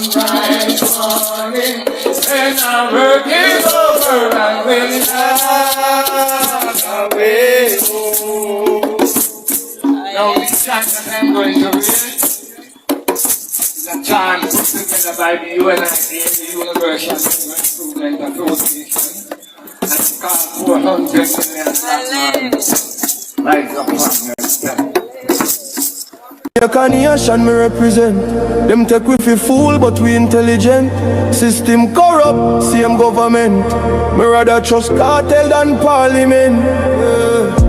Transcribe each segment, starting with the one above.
sunrise morning, and our work is over and we'll have away home. Now this chant that I'm going to read is a chant put together by the UNIC, the Universal Improvement Association, and it's called 400 million lives of partners. Jamaica nation me represent. Them take we fi fool but we intelligent. System corrupt, same government. Me rather trust cartel than parliament.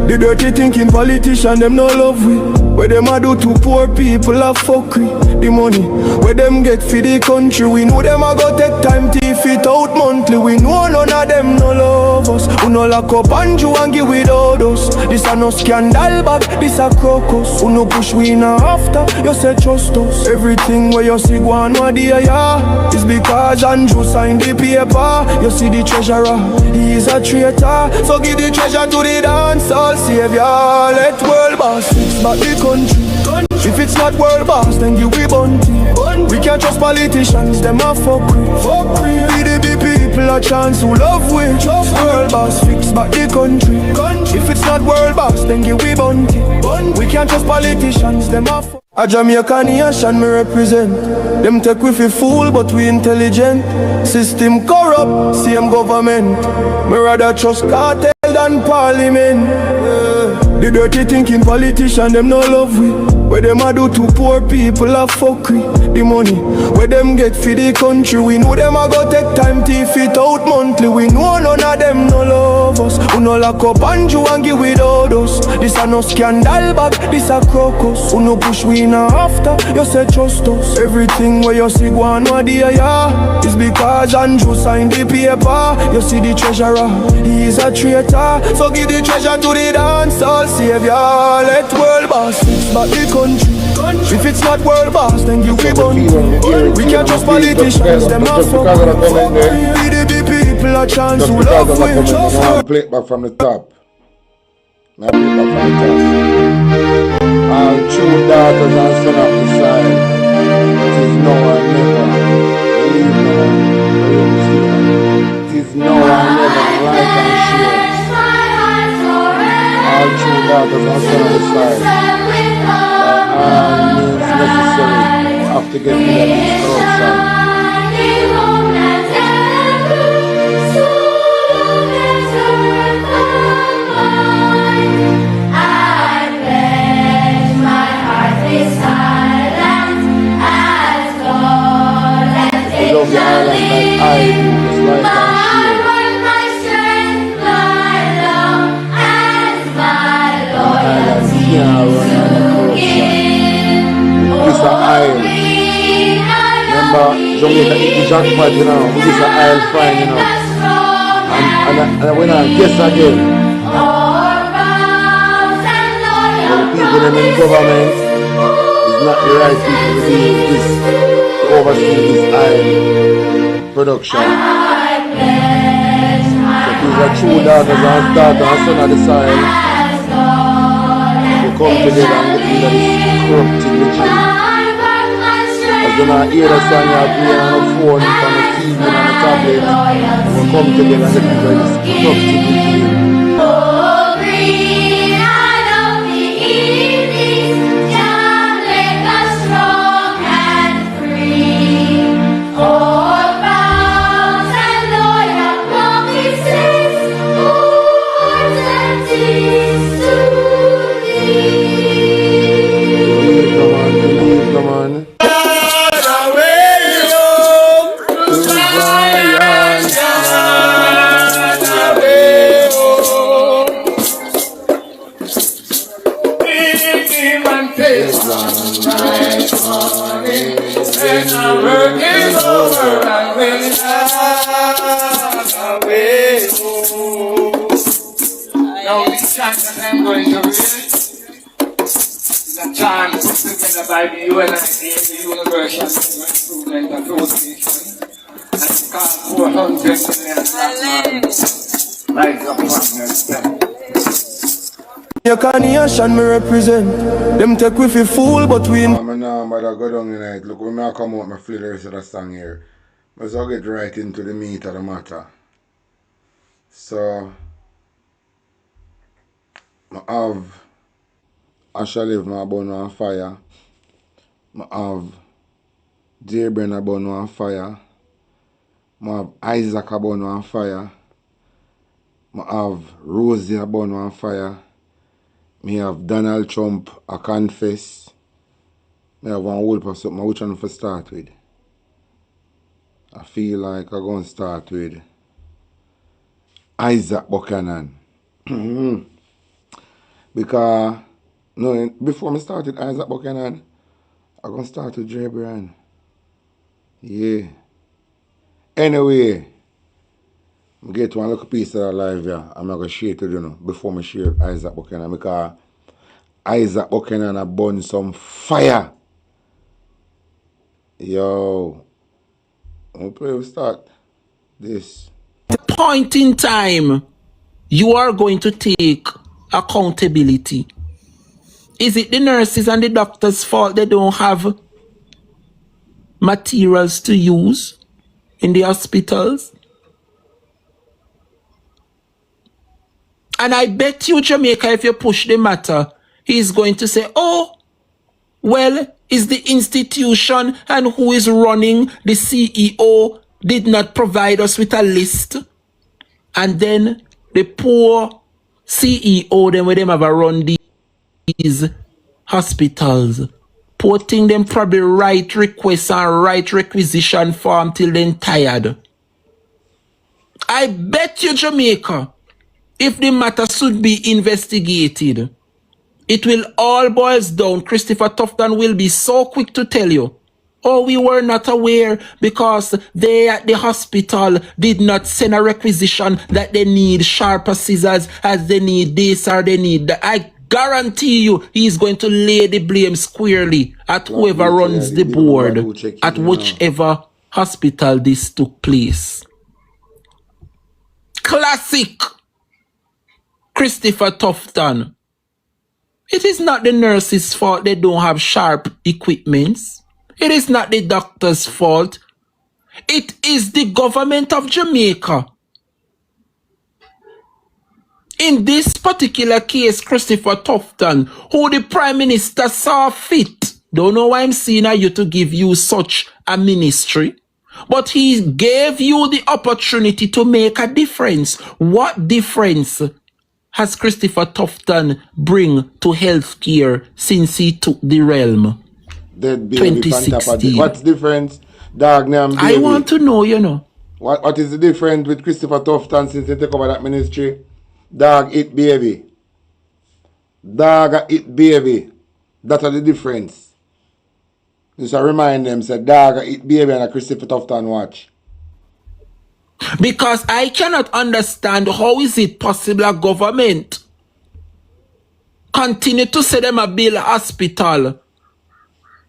The dirty thinking politician them no love we. Where them a do to poor people a fuck we. The money where them get for the country, we know them a go take time to fit out monthly. We know none of them no love us. Who no lock up and you and give without us. This a no scandal but this a crocus. Who no push we in a after, you say trust us. Everything where you see go on what day, yeah, is because Andrew signed the paper. You see the treasurer, he is a traitor. So give the treasure to the dance all savior. Let world boss fix back the country. If it's not world boss, then give we bounty. We can't trust politicians, them a fuck we. PDB people a chance who love we. World boss fix back the country. If it's not world boss, then give we bounty. We can't trust politicians, them a fuck. A Jamaica nation me represent. Them take we fi fool but we intelligent. System corrupt, same government. Me rather trust cartel than parliament. The dirty thinking politician them no love we. Where them a do to poor people a fuck we. The money where them get for the country, we know them a go take time to fit out monthly. We know none of them no love us. Who no lock up and you and give without us. This a no scandal but this a crocus. Who no push we in a after, you say trust us. Everything where you see go on what day, yeah, is because Andrew signed the paper. You see the treasurer, he is a traitor. So give the treasure to the dance all savior. Let world boss fix back the country. If it's not world boss, then give we bounty. We can't trust politicians, them a fuck. PDB people a chance who love we. Now play it back from the top. Now play it back from the top. And true daughters and son of the side. It is now and never. Believe no one. It is now and never. Like and share. All true daughters and son of the side. By all means necessary, you have to get rid of this corruption. I love the island like I do, just like and share. Yeah, run out of corruption. This is an isle. Remember, Jamaica eat the jackpot, you know. This is an isle fine, you know. And when I guess again, the people in government is not the right people to be this, to oversee this isle production. So these are true daughters and daughters and son of the soil. They come together and get rid of this corrupted regime. As they not hear the song you're playing on the phone, on the TV, on the tablet, we'll come together and get rid of this corrupted regime. Now this chant that I'm going to read is a chant put together by the UNIC, the Universal Improvement Association, and it's called 400 million lives of partners. Jamaica nation me represent. Them take we fi fool, but we in. I'm now about to go down tonight. Look, when I come out, my feel the rest of the song here. Let's all get right into the meat of the matter. So, I have Ashalive, my bun on fire. I have Jaybren, a bun on fire. I have Isaac, a bun on fire. I have Rosie, a bun on fire. I have Donald Trump, a confess. I have one whole for something. Which one to start with? I feel like I'm going to start with Isaac Buchanan. Because, no, before I start with Isaac Buchanan, I'm going to start with Jaybren. Yeah. Anyway, I get one little piece of that live here. I'm going to share it with you before I share Isaac Buchanan. Because Isaac Buchanan has burned some fire. Yo. We start this. Point in time, you are going to take accountability. Is it the nurses and the doctors' fault they don't have materials to use in the hospitals? And I bet you, Jamaica, if you push the matter, he's going to say, oh, well, is the institution and who is running the CEO did not provide us with a list. And then the poor CEO, then when them have a run these hospitals, putting them probably write requests and write requisition form till then tired. I bet you, Jamaica, if the matter should be investigated, it will all boils down. Christopher Tufton will be so quick to tell you, oh, we were not aware because they at the hospital did not send a requisition that they need sharper scissors as they need this or they need that. I guarantee you he's going to lay the blame squarely at whoever runs the board at whichever hospital this took place. Classic Christopher Tufton. It is not the nurses' fault they don't have sharp equipments. It is not the doctor's fault. It is the government of Jamaica. In this particular case, Christopher Tufton, who the Prime Minister saw fit, don't know why I'm seeing you to give you such a ministry, but he gave you the opportunity to make a difference. What difference has Christopher Tufton bring to healthcare since he took the realm? Dead baby 2016. What's the difference? Dog name baby. I want to know, you know. What is the difference with Christopher Tufton since he took over that ministry? Dog eat baby. Dog eat baby. That's the difference. Just to remind them, say dog eat baby and a Christopher Tufton watch. Because I cannot understand how is it possible a government continue to say them a build hospital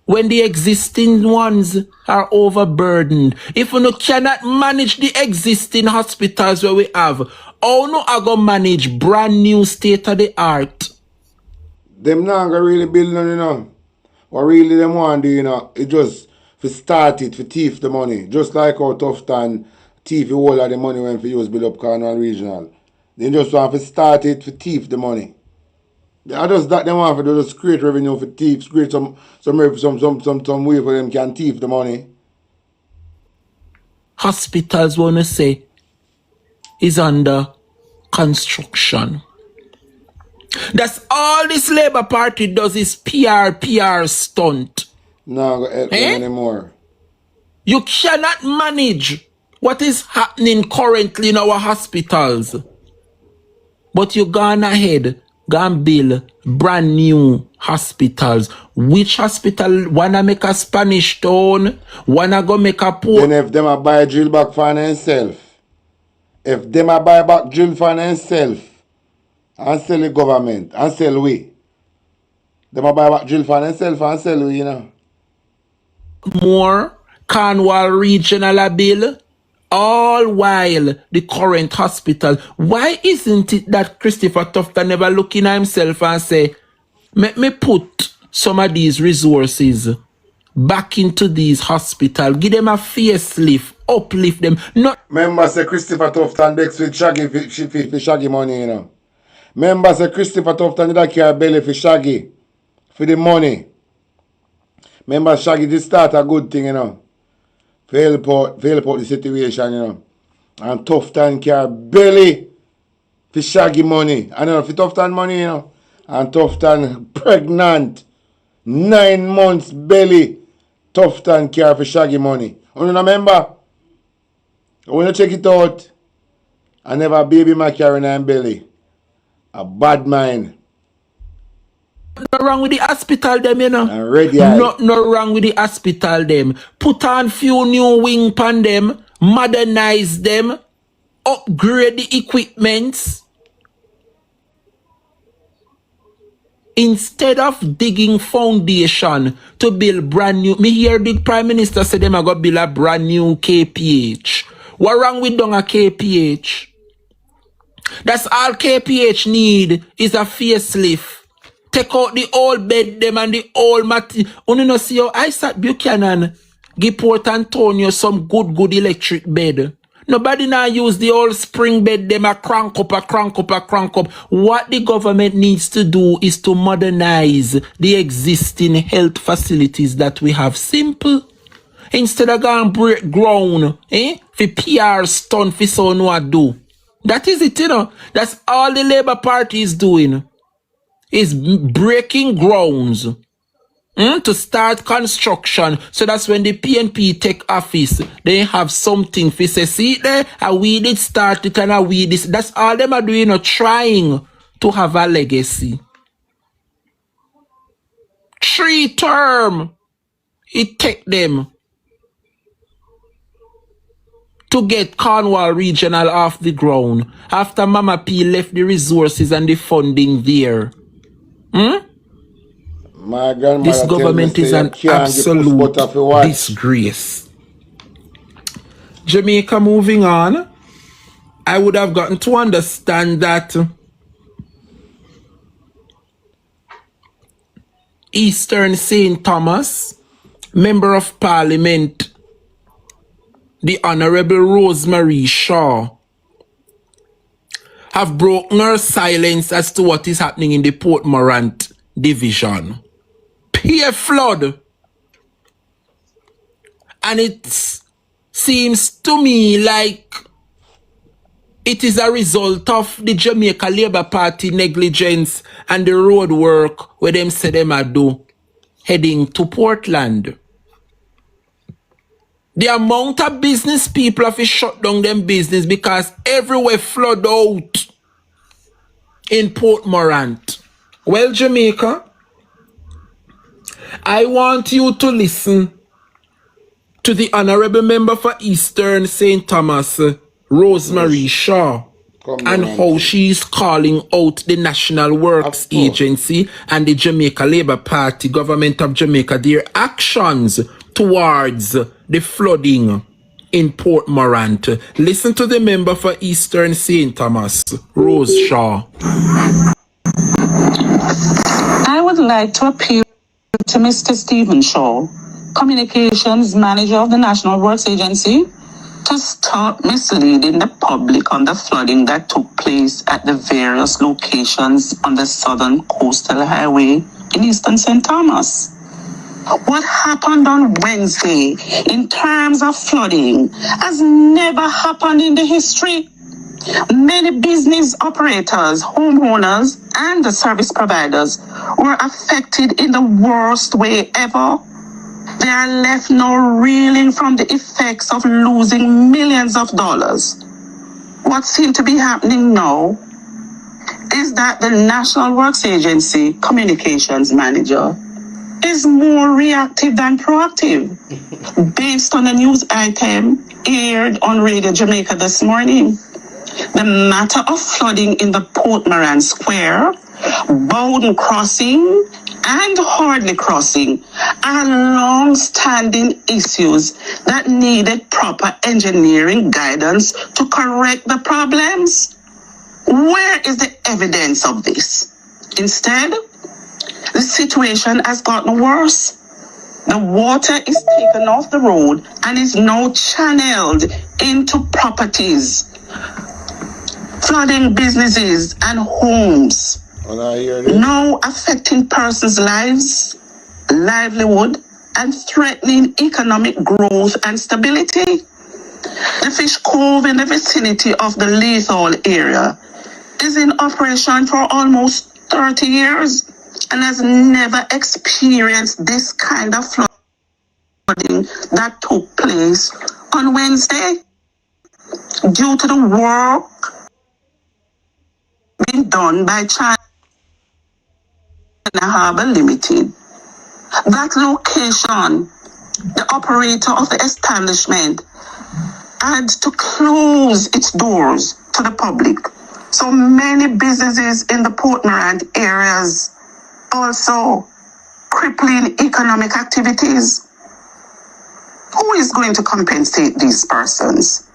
when the existing ones are overburdened. If we cannot manage the existing hospitals where we have, how no I go manage brand new state of the art? Them not gonna really build none, you know. What really them want to do, you know, it just for start it, for thief the money. Just like how Tufton thief all of the money when for use build up Cornwall Regional. They just want to start it for thief the money. I just that they want to just create revenue for thieves, create some way for them can thief the money. Hospitals wanna say is under construction. That's all this Labour Party does is PR stunt. No, go help them anymore. You cannot manage what is happening currently in our hospitals. But you gone ahead, gone build brand new hospitals. Which hospital wanna make a Spanish town? Wanna go make a poor? Then if them a buy drill back for themselves, if them a buy back drill for themselves, and sell the government, and sell we. Them a buy back drill for themselves and sell we, you know. More Cornwall Regional a bill All while the current hospital, why isn't it that Christopher Tufton never look in himself and say, let me put some of these resources back into these hospitals, give them a facelift, uplift them. Not Remember say Christopher Tufton begs with Shaggy for Shaggy money, you know. Remember say Christopher Tufton did not carry belly for Shaggy for the money. Remember Shaggy did start a good thing, you know. For help out the situation, you know. And Tufton carry belly for Shaggy money. I know for Tufton money, you know. And Tufton pregnant. 9 months belly. Tufton carry for Shaggy money. You remember? When you check it out, I never baby my carrying in belly. A bad mind. nothing wrong with the hospital them, you know. And ready eye. Nothing wrong with the hospital them. Put on few new wing pan them, modernize them, upgrade the equipments. Instead of digging foundation to build brand new, me hear the Prime Minister say them are going to build a brand new KPH. What wrong with doing a KPH? That's all KPH need is a facelift. Take out the old bed them and the old material. You know see how Isat Buchanan give Port Antonio some good electric bed. Nobody now use the old spring bed them a crank up. What the government needs to do is to modernize the existing health facilities that we have. Simple. Instead of going break ground, for PR stunt for so no do. That is it, you know. That's all the Labour Party is doing. Is breaking grounds to start construction. So that's when the PNP take office, they have something to say, see there, we did start it and we this. That's all them are doing, you know, trying to have a legacy. 3 term it take them to get Cornwall Regional off the ground after Mama P left the resources and the funding there. My grandmother This government is an absolute disgrace. Jamaica, moving on. I would have gotten to understand that Eastern St. Thomas, Member of Parliament, the Honorable Rosemary Shaw, have broken her silence as to what is happening in the Port Morant division. Peer flood. And it seems to me like it is a result of the Jamaica Labour Party negligence and the road work where them say them are do heading to Portland. The amount of business people have shut down them business because everywhere flood out in Port Morant. Well, Jamaica, I want you to listen to the Honorable Member for Eastern St. Thomas, Rosemary Shaw, and how she is calling out the National Works Agency and the Jamaica Labour Party, Government of Jamaica, their actions towards the flooding in Port Morant. Listen to the member for Eastern St. Thomas, Rose Shaw. I would like to appeal to Mr. Stephen Shaw, Communications Manager of the National Works Agency, to stop misleading the public on the flooding that took place at the various locations on the Southern Coastal Highway in Eastern St. Thomas. What happened on Wednesday in terms of flooding has never happened in the history. Many business operators, homeowners, and the service providers were affected in the worst way ever. They are left now reeling from the effects of losing millions of dollars. What seems to be happening now is that the National Works Agency Communications Manager is more reactive than proactive, based on a news item aired on Radio Jamaica this morning. The matter of flooding in the Port Morant Square, Bowden Crossing, and Hardley Crossing are long-standing issues that needed proper engineering guidance to correct the problems. Where is the evidence of this? Instead, the situation has gotten worse. The water is taken off the road and is now channeled into properties, flooding businesses and homes, now affecting persons' lives, livelihood, and threatening economic growth and stability. The Fish Cove in the vicinity of the lethal area is in operation for almost 30 years and has never experienced this kind of flooding that took place on Wednesday. Due to the work being done by China Harbour Limited, that location, the operator of the establishment, had to close its doors to the public. So many businesses in the Port Morant areas also crippling economic activities. Who is going to compensate these persons?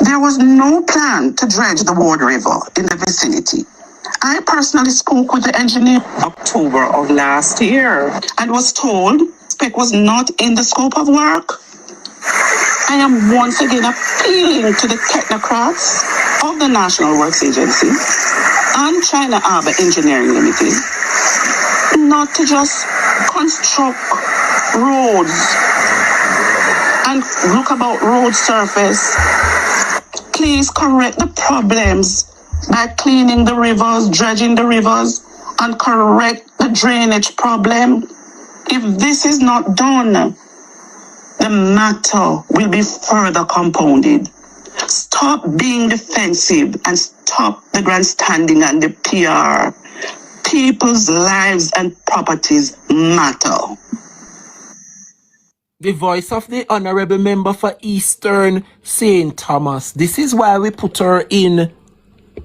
There was no plan to dredge the Ward River in the vicinity. I personally spoke with the engineer in October of last year and was told spec was not in the scope of work. I am once again appealing to the technocrats of the National Works Agency and China Harbour Engineering Limited not to just construct roads and look about road surface. Please correct the problems by cleaning the rivers, dredging the rivers, and correct the drainage problem. If this is not done, the matter will be further compounded. Stop being defensive and stop the grandstanding and the PR. People's lives and properties matter. The voice of the honorable member for Eastern St. Thomas. This is why we put her in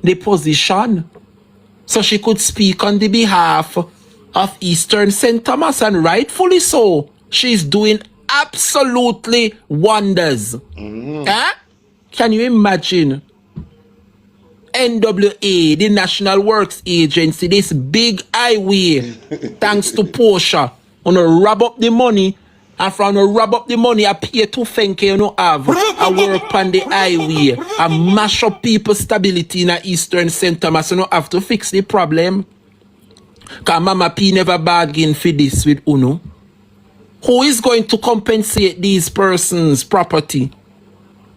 the position, so she could speak on the behalf of Eastern St. Thomas, and rightfully so. She's doing absolutely wonders. Huh? Can you imagine? NWA, the National Works Agency, this big highway, thanks to Porsche, on to rub up the money, and from to rub up the money, I pay to Fenke, you know, have a work on the highway, and mash up people's stability in a Eastern St. Thomas, you know, have to fix the problem. Because Mama P never bargained for this with Uno. Who is going to compensate these persons' property?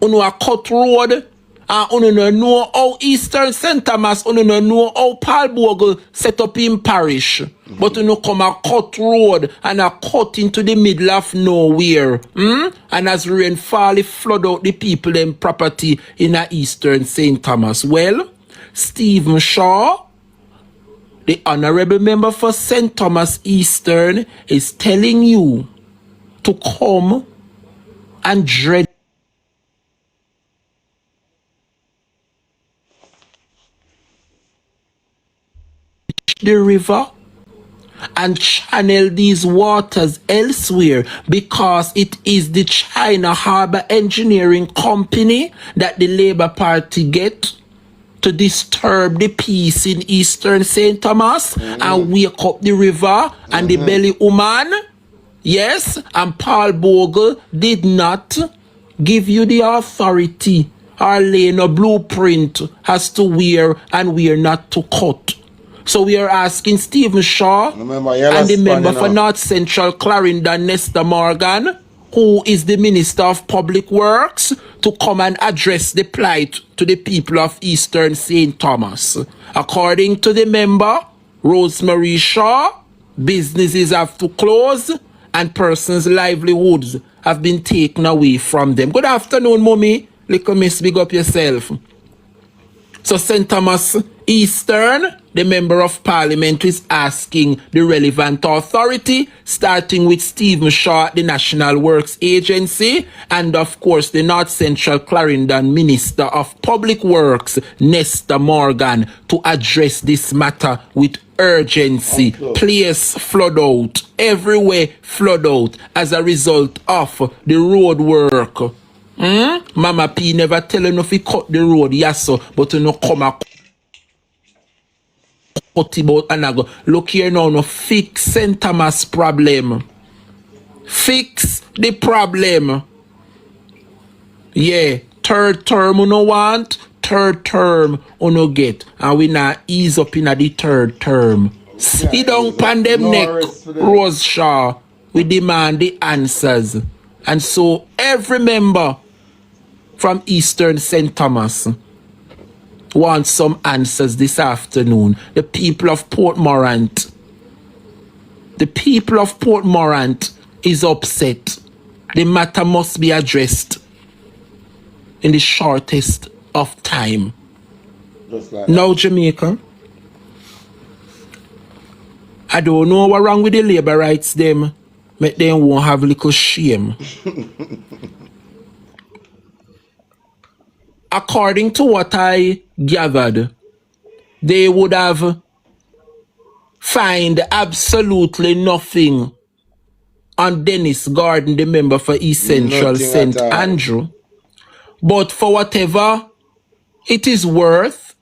Uno a cut road, and uno no know how Eastern St. Thomas, uno no know how Paul Bogle set up in parish. But uno come a cut road and a cut into the middle of nowhere. And as rain fall, it flood out the people and property in a Eastern St. Thomas. Well, Stephen Shaw, the honorable member for St. Thomas Eastern, is telling you to come and dredge the river and channel these waters elsewhere, because it is the China Harbour Engineering Company that the Labour Party get to disturb the peace in Eastern St. Thomas and wake up the river and the belly woman. Yes, and Paul Bogle did not give you the authority or lay no blueprint as to where and where not to cut. So we are asking Stephen Shaw and the member for North Central Clarendon, Nestor Morgan, who is the Minister of Public Works, to come and address the plight to the people of Eastern St. Thomas. According to the member, Rosemary Shaw, businesses have to close and persons' livelihoods have been taken away from them. Good afternoon, Mommy. Little miss, big up yourself. So St. Thomas Eastern, the Member of Parliament, is asking the relevant authority, starting with Stephen Shaw, the National Works Agency, and of course the North Central Clarendon Minister of Public Works, Nestor Morgan, to address this matter with urgency. Place flood out. Everywhere flood out as a result of the road work. Mama P never tell you if he cut the road, yes sir, but you know come a cut about and I go. Look here now, no fix St. Thomas problem. Fix the problem. Yeah, third term you no want, third term you no get. And we now ease up in the third term. Sit down pan them neck, Rose Shaw. We demand the answers. And so every member from Eastern St. Thomas wants some answers this afternoon. The people of Port Morant. The people of Port Morant is upset. The matter must be addressed in the shortest of time. Just like Now, Jamaica, I don't know what's wrong with the labor rights them. Make them won't have little shame. According to what I gathered, they would have find absolutely nothing on Dennis Gordon, the member for East Central Nothing St. at all. Andrew. But for whatever it is worth,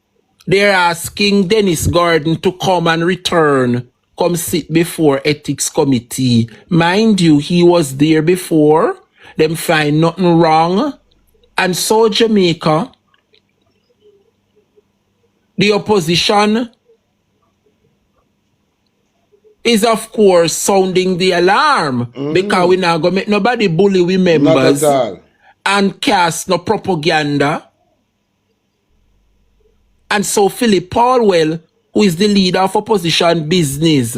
they're asking Dennis Gordon to come and return, come sit before Ethics Committee. Mind you, he was there before. Them find nothing wrong. And so Jamaica, the opposition is of course sounding the alarm because we not gonna make nobody bully we members not at all. and cast no propaganda. And so Philip Paulwell, who is the leader of opposition business,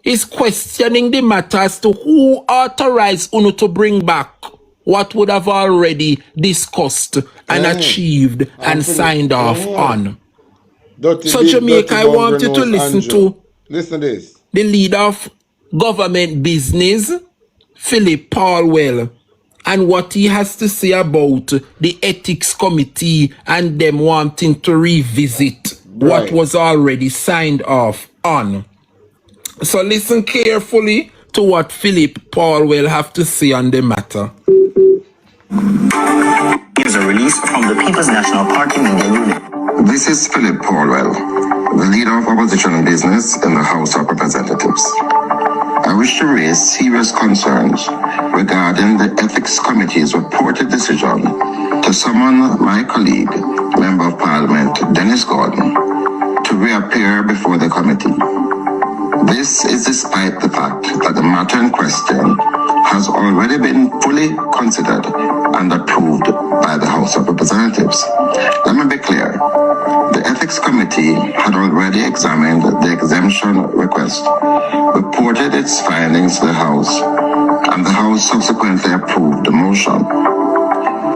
is questioning the matter as to who authorized UNO to bring back what would have already discussed and achieved and signed off on. Dirty So big, Jamaica, dirty I want you bumper to nose listen Andrew. to Listen to this. the leader of government business, Philip Paulwell, and what he has to say about the ethics committee and them wanting to revisit what Right. was already signed off on. So listen carefully to what Philip Paulwell have to say on the matter. Here's a release from the People's National Party Media Unit. This is Philip Paulwell, the leader of opposition business in the House of Representatives. I wish to raise serious concerns regarding the Ethics Committee's reported decision to summon my colleague, Member of Parliament Dennis Gordon, to reappear before the committee. This is despite the fact that the matter in question has already been fully considered and approved by the House of Representatives. Let me be clear. The Ethics Committee had already examined the exemption request, reported its findings to the House, and the House subsequently approved the motion.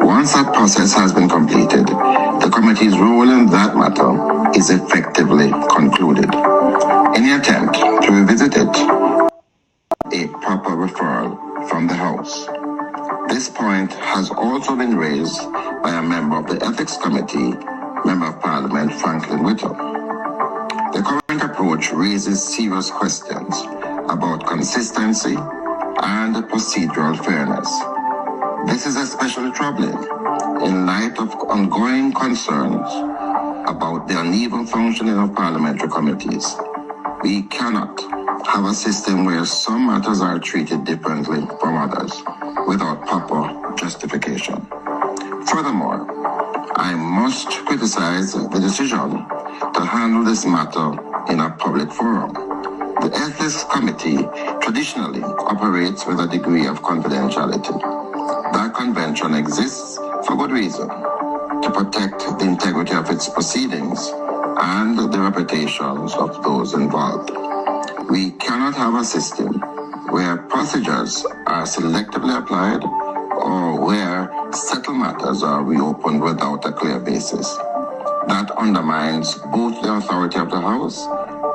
Once that process has been completed, the committee's role in that matter is effectively concluded. Any attempt to revisit it, a proper referral from the House. This point has also been raised by a member of the Ethics Committee, Member of Parliament Franklin Whittle. The current approach raises serious questions about consistency and procedural fairness. This is especially troubling in light of ongoing concerns about the uneven functioning of parliamentary committees. We cannot have a system where some matters are treated differently from others without proper justification. Furthermore, I must criticize the decision to handle this matter in a public forum. The Ethics Committee traditionally operates with a degree of confidentiality. That convention exists for good reason, to protect the integrity of its proceedings and the reputations of those involved. We cannot have a system where procedures are selectively applied or where settled matters are reopened without a clear basis. That undermines both the authority of the House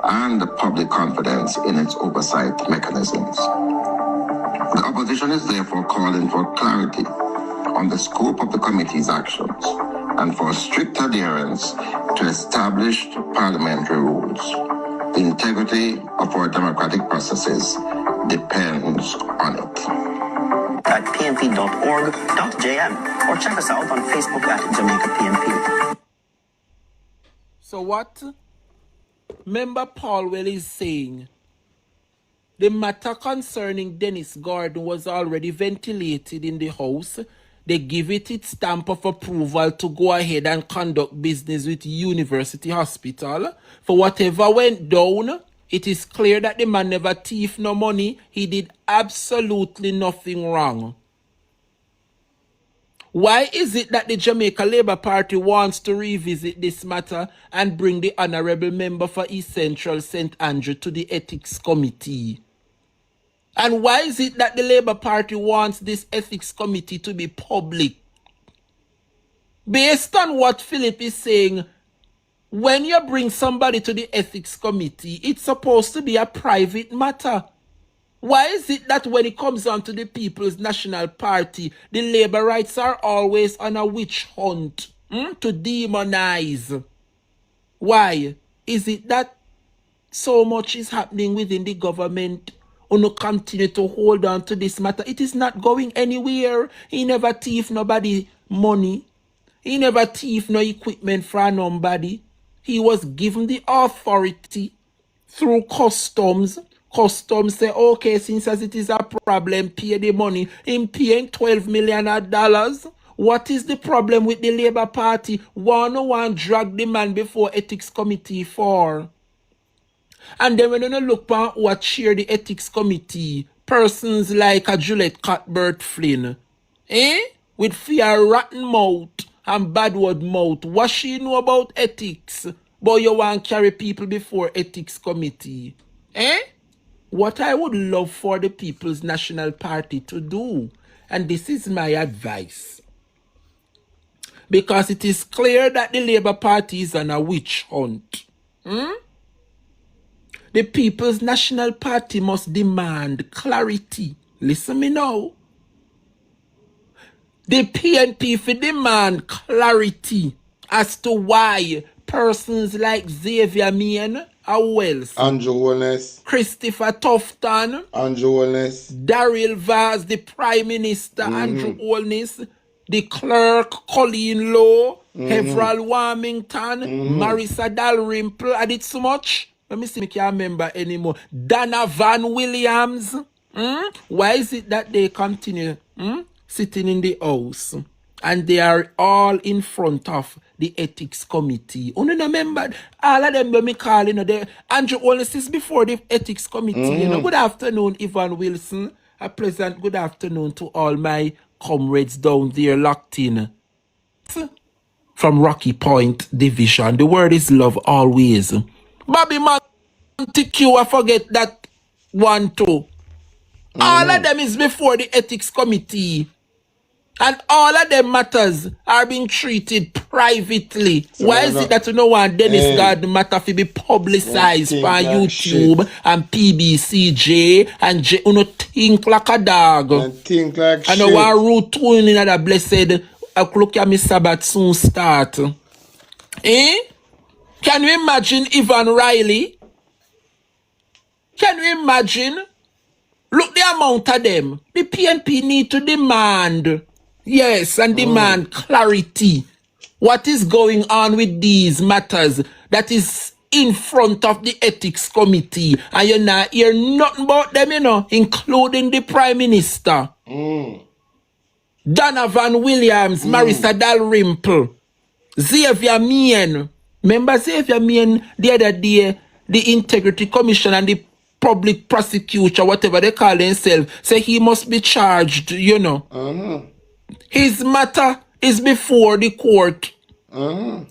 and the public confidence in its oversight mechanisms. The opposition is therefore calling for clarity on the scope of the committee's actions and for strict adherence to established parliamentary rules. The integrity of our democratic processes depends on it. At pmp.org.jm or check us out on Facebook at Jamaica PMP. So what Member Paulwell is saying, the matter concerning Dennis Gordon was already ventilated in the House. They give it its stamp of approval to go ahead and conduct business with University Hospital. For whatever went down, it is clear that the man never thief no money. He did absolutely nothing wrong. Why is it that the Jamaica Labour Party wants to revisit this matter and bring the honourable member for East Central St. Andrew to the Ethics Committee? And why is it that the Labour Party wants this Ethics Committee to be public? Based on what Philip is saying, when you bring somebody to the Ethics Committee, it's supposed to be a private matter. Why is it that when it comes on to the People's National Party, the labor rights are always on a witch hunt to demonize? Why is it that so much is happening within the government? Uno continue to hold on to this matter. It is not going anywhere. He never thief nobody money. He never thief no equipment from nobody. He was given the authority through customs. Customs say, okay, since as it is a problem, pay the money. In paying $12 million. What is the problem with the Labour Party? One drag the man before Ethics Committee for. And then when you look at what chair the Ethics Committee, persons like a Juliet Cuthbert Flynn, with fear rotten mouth and bad word mouth, what she know about ethics? But you want to carry people before Ethics Committee. What I would love for the People's National Party to do, and this is my advice, because it is clear that the Labour Party is on a witch hunt. The People's National Party must demand clarity. Listen me now. The PNP for demand clarity as to why persons like Xavier Meehan, Wells, Andrew Holness, Christopher Tufton, Andrew Holness, Daryl Vaz, the Prime Minister, Andrew Holness, the Clerk, Colleen Lowe, Everal Warmington, Marissa Dalrymple. I did so much. Let me see if I can't remember anymore. Dana Van Williams. Why is it that they continue sitting in the house and they are all in front of the Ethics Committee? You remember, all of them when me call, Andrew Holness is before the Ethics Committee. Good afternoon, Ivan Wilson. A pleasant good afternoon to all my comrades down there locked in from Rocky Point Division. The word is love always. Bobby Montague, I forget that one too. All of them is before the Ethics Committee. And all of them matters are being treated privately. So why is it that you know one Dennis Gordon matter to be publicized by YouTube and PBCJ and think like a dog? And think like and shit. And one root tune in that blessed look at me Sabbath soon start. Can you imagine Ivan Riley? Can you imagine? Look the amount of them. The PNP need to demand. Yes, and demand clarity. What is going on with these matters that is in front of the Ethics Committee? And you not hear nothing about them, including the Prime Minister. Donovan Williams, Marissa Dalrymple, Xavier Meehan. Remember Xavier Meehan the other day, the Integrity Commission and the Public Prosecutor, whatever they call themselves, say he must be charged, His matter is before the court.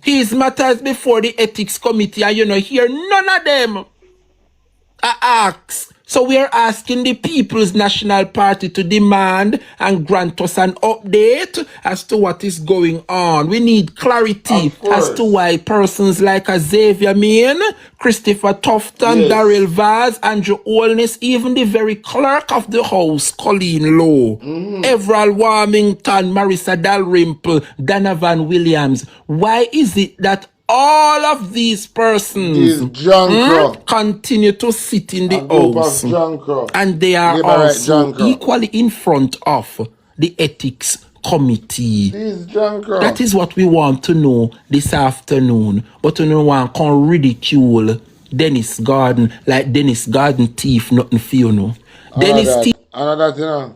His matter is before the Ethics Committee, and here none of them are asked. So we are asking the People's National Party to demand and grant us an update as to what is going on. We need clarity as to why persons like Xavier Meehan, Christopher Tufton, Daryl Vaz, Andrew Holness, even the very clerk of the house, Colleen Lowe, Everal Warmington, Marissa Dalrymple, Donovan Williams. Why is it that all of these persons continue to sit in the house, and they are also equally in front of the ethics committee. That is what we want to know this afternoon. But we don't want to ridicule Dennis Garden like Dennis Garden thief, nothing for you know. Dennis thief. Another thing,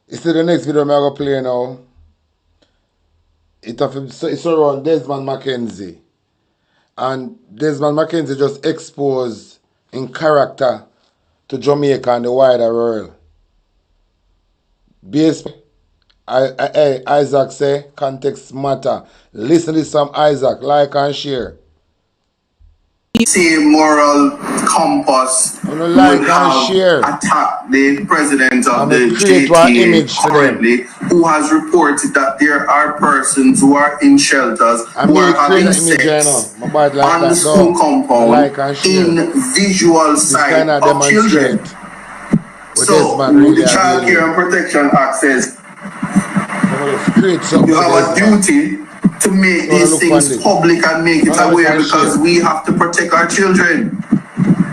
you see the next video I'm going to play now. It's around Desmond Mckenzie. And Desmond Mckenzie just exposed in character to Jamaica and the wider world. Basically, Isaac say, context matter. Listen to some Isaac, like and share. Same moral compass would have attacked the president of the JTA currently, who has reported that there are persons who are in shelters who are having sex on the school compound in visual sight of children. So, the Child Care and Protection Act says you have a duty to make these things public and make it aware, because we have to protect our children,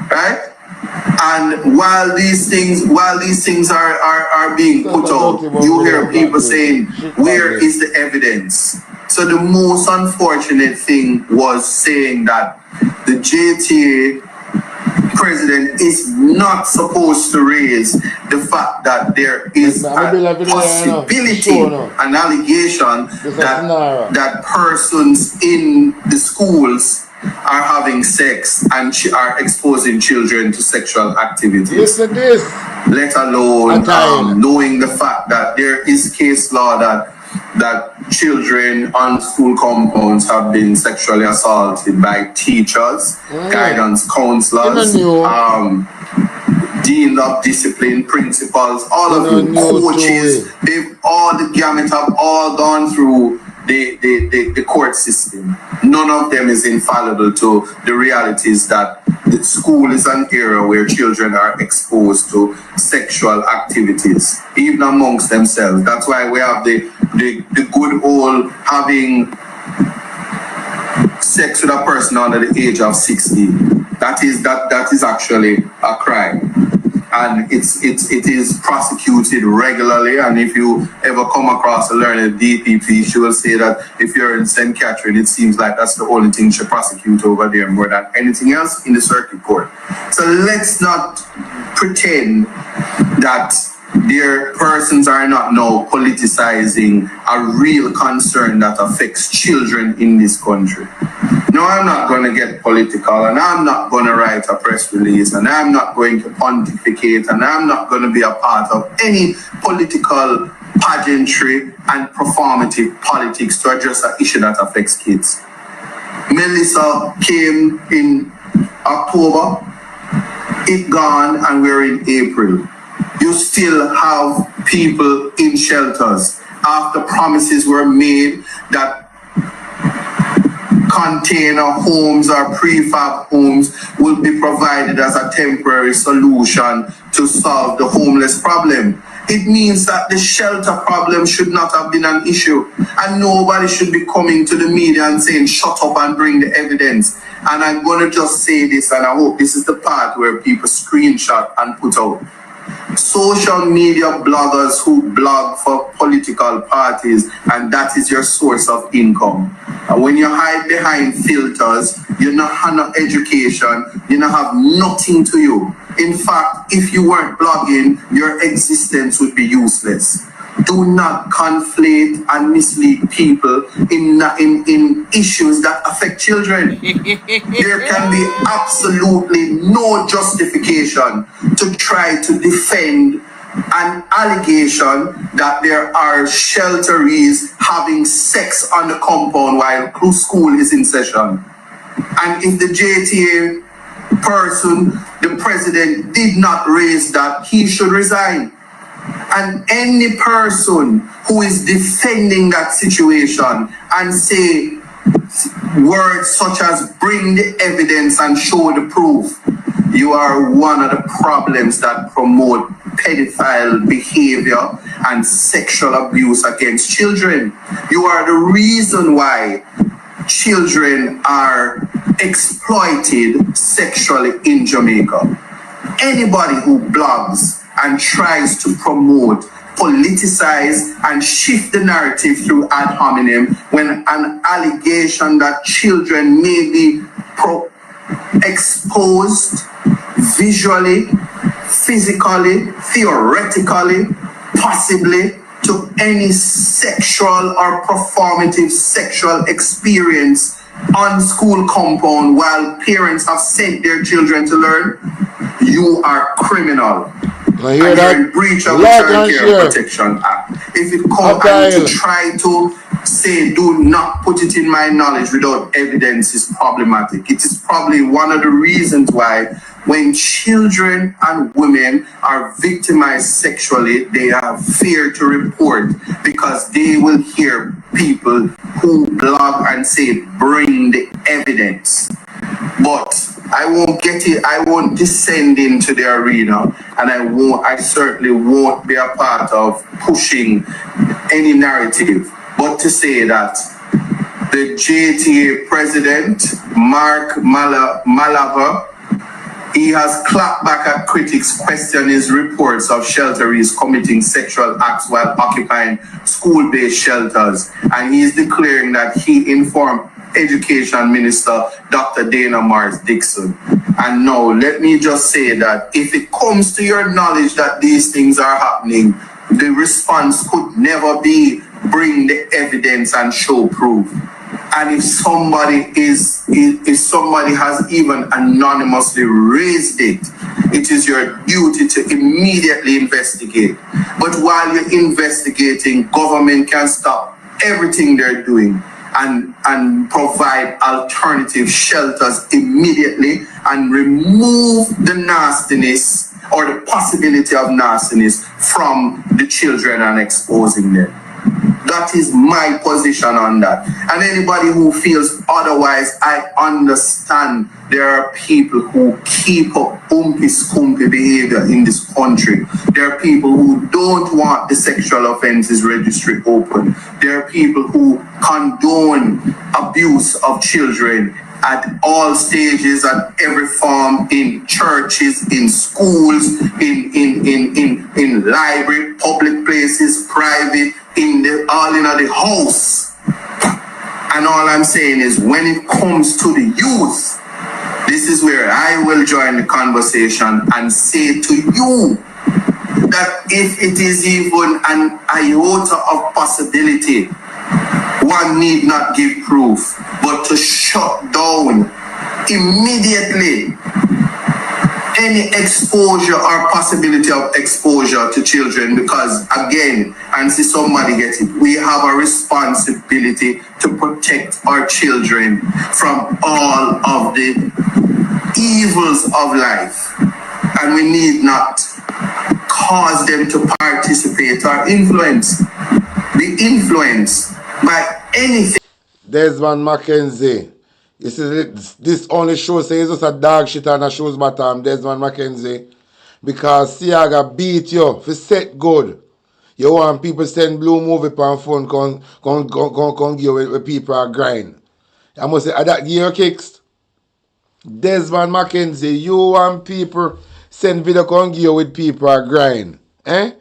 right? And while these things are being put out, you hear people saying, where is the evidence? So the most unfortunate thing was saying that the JTA president is not supposed to raise the fact that there is a possibility, an allegation that persons in the schools are having sex and are exposing children to sexual activities. Let alone knowing the fact that there is case law that children on school compounds have been sexually assaulted by teachers, guidance counselors, dean of discipline, principals, all of them, coaches. They've all, the gamut have all gone through the court system. None of them is infallible to the realities that the school is an area where children are exposed to sexual activities, even amongst themselves. That's why we have the good old having sex with a person under the age of 16. That is actually a crime. And it is prosecuted regularly. And if you ever come across a learned DPP, she will say that if you're in St. Catherine, it seems like that's the only thing she prosecutes over there more than anything else in the circuit court. So let's not pretend that their persons are not now politicizing a real concern that affects children in this country. No, I'm not going to get political, and I'm not going to write a press release, and I'm not going to pontificate, and I'm not going to be a part of any political pageantry and performative politics to address an issue that affects kids. Melissa came in October, it gone, and we're in April. You still have people in shelters after promises were made that container homes or prefab homes will be provided as a temporary solution to solve the homeless problem. It means that the shelter problem should not have been an issue, and nobody should be coming to the media and saying, shut up and bring the evidence. And I'm going to just say this, and I hope this is the part where people screenshot and put out. Social media bloggers who blog for political parties, and that is your source of income. And when you hide behind filters, you don't have no education, you don't have nothing to you. In fact, if you weren't blogging, your existence would be useless. Do not conflate and mislead people in issues that affect children. There can be absolutely no justification to try to defend an allegation that there are shelterees having sex on the compound while school is in session. And if the JTA person, the president, did not raise that, he should resign. And any person who is defending that situation and say words such as bring the evidence and show the proof, you are one of the problems that promote pedophile behavior and sexual abuse against children. You are the reason why children are exploited sexually in Jamaica. Anybody who blogs and tries to promote, politicize, and shift the narrative through ad hominem when an allegation that children may be exposed visually, physically, theoretically, possibly to any sexual or performative sexual experience on school compound while parents have sent their children to learn, you are criminal. And you're in breach of the Child Care Protection Act. If it comes to try to say do not put it in my knowledge without evidence is problematic. It is probably one of the reasons why when children and women are victimized sexually, they have fear to report because they will hear people who blog and say, bring the evidence. But I won't get it, I won't descend into the arena, and I certainly won't be a part of pushing any narrative. But to say that the JTA president, Mark Malava, he has clapped back at critics questioning his reports of shelterees committing sexual acts while occupying school-based shelters. And he is declaring that he informed Education Minister Dr. Dana Morris-Dixon. And now, let me just say that if it comes to your knowledge that these things are happening, the response could never be bring the evidence and show proof. And if somebody has even anonymously raised it, it is your duty to immediately investigate. But while you're investigating, government can stop everything they're doing and provide alternative shelters immediately and remove the nastiness or the possibility of nastiness from the children and exposing them. That is my position on that. And anybody who feels otherwise, I understand there are people who keep up umpy-skumpy behavior in this country. There are people who don't want the sexual offenses registry open. There are people who condone abuse of children at all stages, at every form, in churches, in schools, in library, public places, private, all in the house. And all I'm saying is when it comes to the youth, this is where I will join the conversation and say to you that if it is even an iota of possibility, one need not give proof, but to shut down immediately any exposure or possibility of exposure to children, because again, and see somebody get it, we have a responsibility to protect our children from all of the evils of life, and we need not cause them to participate or be influenced by anything. Desmond Mckenzie. You see, this only shows say he's just a dog shit and a shows bottom, Desmond Mckenzie. Because Siaga beat you for set good. You want people send blue movie on phone, come give where people are grind. I must say, that give you kicks. Desmond Mckenzie, you want people send video come give with people are grind. Eh?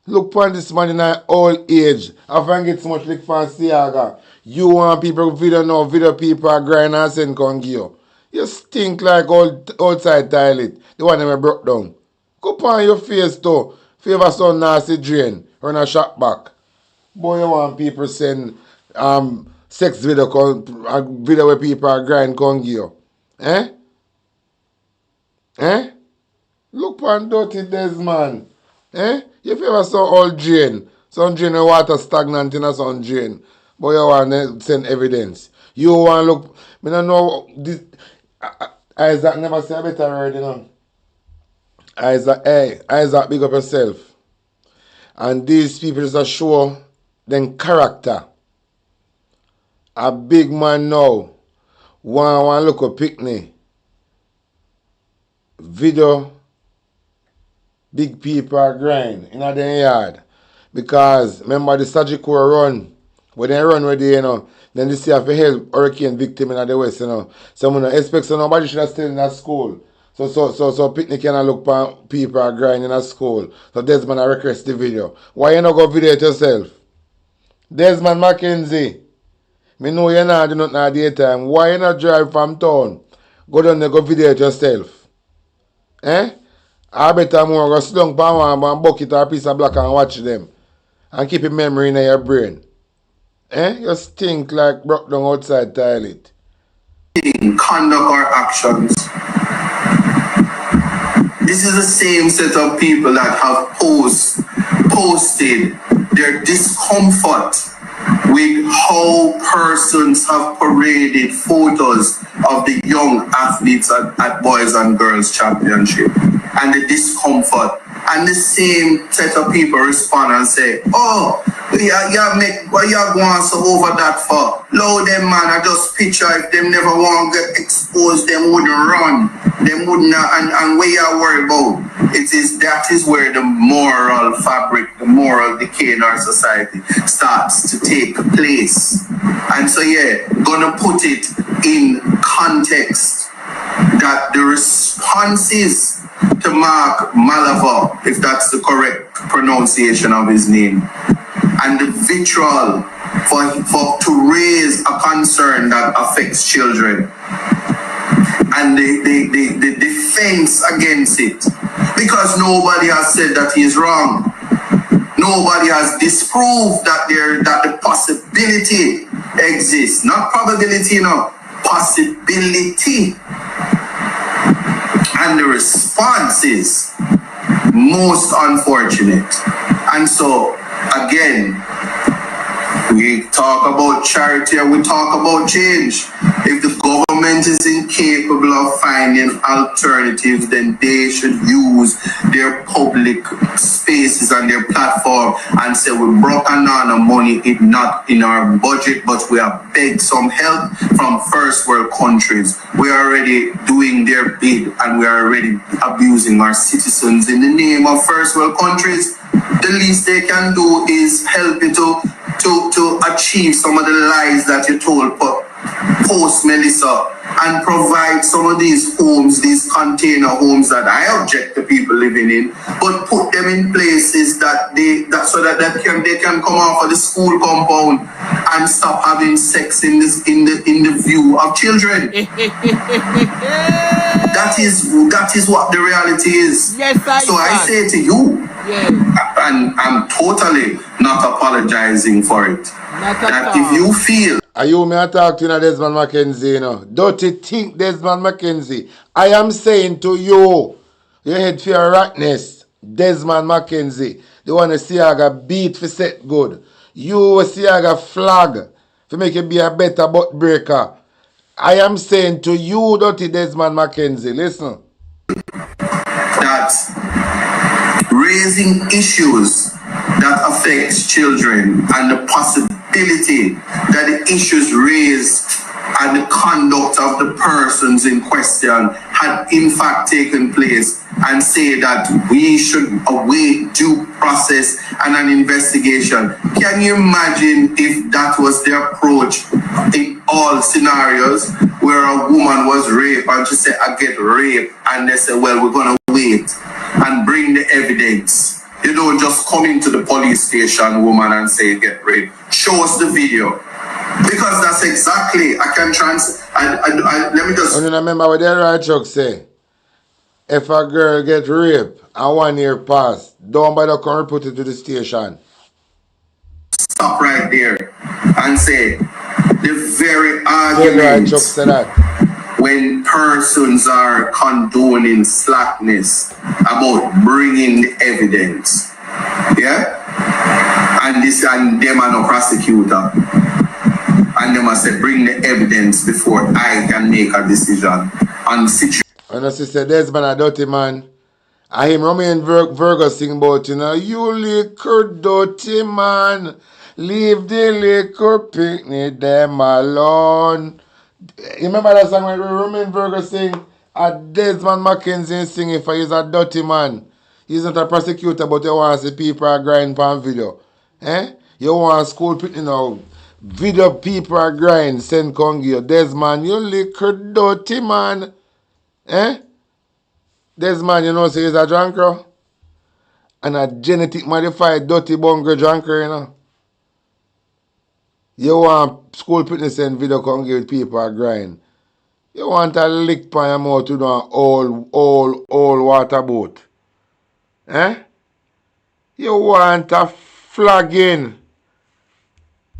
Look upon this man in an old age. I find get so much like from Siaga. You want people video now, video people are grind and send come give you. You stink like outside toilet. The one that broke down. Go upon your face too. Favor some nasty drain. Run a shot back. Boy, you want people send sex video video where people are grind come give you. Eh? Eh? Look upon dirty Desmond. Eh? If you ever saw old drain, some drain of water stagnant in a some drain, but you want to send evidence. You want to look, I don't know, this, Isaac never say a better word, you know. Isaac, big up yourself. And these people just show them character. A big man now, want to look a picnic. Video. Big people are grind in their yard. Because remember the Sajikura run When they run with you know, then they see have to help hurricane victim in the west, you know. Someone expect so nobody should have stayed in that school. So picnic can look for people are grinding in a school. So Desmond I request the video. Why you not go video it yourself? Desmond Mckenzie. Me know you not do nothing at daytime. Why you not drive from town? Go down there go video it yourself. Eh? I better more go sit down for one bucket or a piece of black and watch them. And keep a memory in your brain. Eh? You stink like broke down outside toilet. Conduct or actions. This is the same set of people that have posted their discomfort with how persons have paraded photos of the young athletes at Boys and Girls Championship and the discomfort. And the same set of people respond and say, oh, what you going so over that for? Low them man, I just picture if them never want to get exposed, them wouldn't run. Them wouldn't, and where you worry about? That is where the moral fabric, the moral decay in our society starts to take place. And so yeah, gonna put it in context that the responses to Mark Malava, if that's the correct pronunciation of his name, and the vitriol to raise a concern that affects children, and the defense against it, because nobody has said that he is wrong. Nobody has disproved that the possibility exists, not probability, no, possibility. And the response is most unfortunate. And so, again, we talk about charity and we talk about change. If the government is incapable of finding alternatives, then they should use their public spaces and their platform and say, we broke another money, it's not in our budget, but we have begged some help from first world countries. We are already doing their bid and we are already abusing our citizens in the name of first world countries. The least they can do is help you to achieve some of the lies that you told post Melissa, and provide some of these homes, these container homes that I object to people living in, but put them in places that they can come off of the school compound and stop having sex in the view of children. That is what the reality is. Yes, so I say to you, and I'm totally not apologizing for it. That if you feel Are you me talk to you, Desmond Mckenzie, you know? Don't you think, Desmond Mckenzie? I am saying to you, you head for your ratness, Desmond Mckenzie. The one to see I got beat for set good. You see I got flag to make you be a better butt breaker. I am saying to you, dirty Desmond Mckenzie, listen. That raising issues that affect children and the possibility that the issues raised and the conduct of the persons in question had in fact taken place, and say that we should await due process and an investigation. Can you imagine if that was the approach in all scenarios where a woman was raped and she said, I get raped, and they say, well, we're going to wait and bring the evidence. You don't just come into the police station, woman, and say, get raped. Show us the video. Because that's exactly, I can let me just... And you remember what the right truck say? If a girl get raped and 1 year pass, don't bother come report it to the station. Stop right there and say, the very Right truck say that. When persons are condoning slackness about bringing the evidence, yeah? And them are no prosecutor. And them must say, bring the evidence before I can make a decision on the situation. And as you said, Desmond a dirty man. I him Romain Virgo sing about, you know, you liquor dirty man. Leave the liquor picnic them alone. You remember that song when Romain Virgo sing? Desmond Mckenzie singing for he's a dirty man. He's not a prosecutor, but you want to see people grind on video. Eh? You want school picnic now. Video people are grind, send Congio. Desmond, you liquor dirty man. Eh? Desmond, you know, say he's a drunker. And a genetic modified dirty bungle drunker, you know. You want school fitness and video Congio with people are grind. You want a lick by your mouth to do an all water boat. Eh? You want a flagging.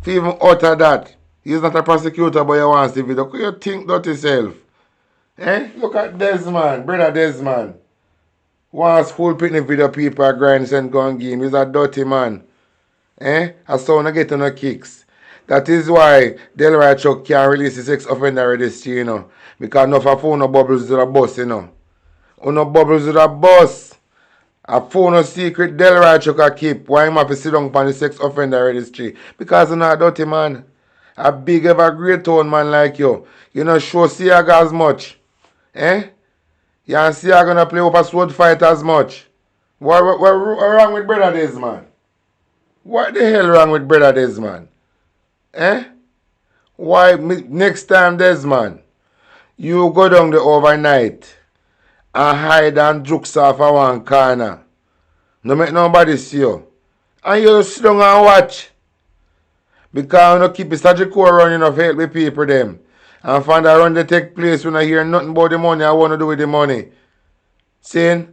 To even utter that. He's not a prosecutor, but you want to see video. Could you think that yourself? Eh? Look at Desmond, brother Desmond. One school picnic video people are grind and go and game. He's a dirty man. Eh? A son get no kicks. That is why Delroy Chuck can't release the sex offender registry, you know. Because enough of phone no bubbles to the bus, you know. No bubbles to the bus. A phone no secret Delroy Chuck a keep. Why him have to sit down on the sex offender registry? Because you're not a dirty man. A big ever great tone man like you. You know show Siaga as much. Eh? You and Siaga gonna play up a sword fight as much. What wrong with brother Desmond? What the hell wrong with brother Desmond? Eh? Why next time Desmond, you go down the overnight and hide and jukes off of one corner. No make nobody see you. And you sit down and watch. Because you don't keep a surgical running of help with people them. And find out run they take place when I hear nothing about the money I want to do with the money. Saying,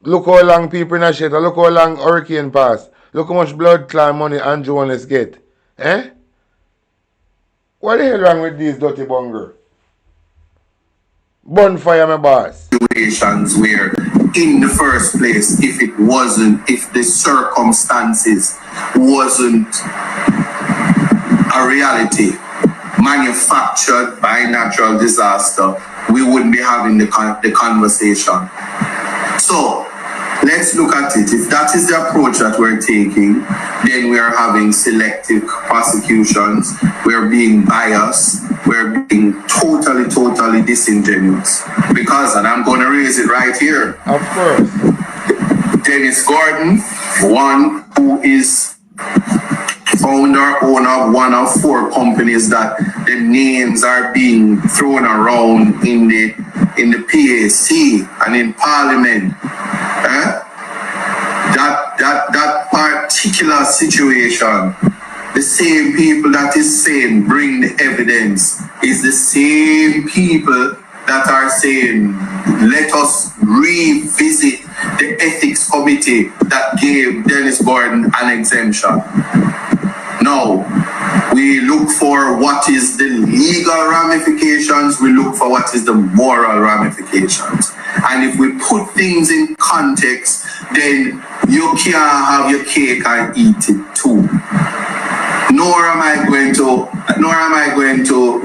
look how long people in a shelter, look how long hurricane pass. Look how much blood clot money Andrew Wallace get. Eh? What the hell wrong with these dirty bunger? Bonfire, my boss. Situations where, in the first place, if the circumstances wasn't a reality manufactured by natural disaster, we wouldn't be having the conversation. So, let's look at it. If that is the approach that we're taking, then we are having selective prosecutions, we're being biased, we're being totally disingenuous. Because, and I'm going to raise it right here. Of course. Dennis Gordon, one who is founder, owner of one of 4 companies that the names are being thrown around in the PAC and in Parliament. That particular situation, the same people that is saying bring the evidence is the same people that are saying let us revisit the ethics committee that gave Dennis Gordon an exemption. No, we look for what is the legal ramifications, we look for what is the moral ramifications. And if we put things in context, then you can't have your cake and eat it too. Nor am I going to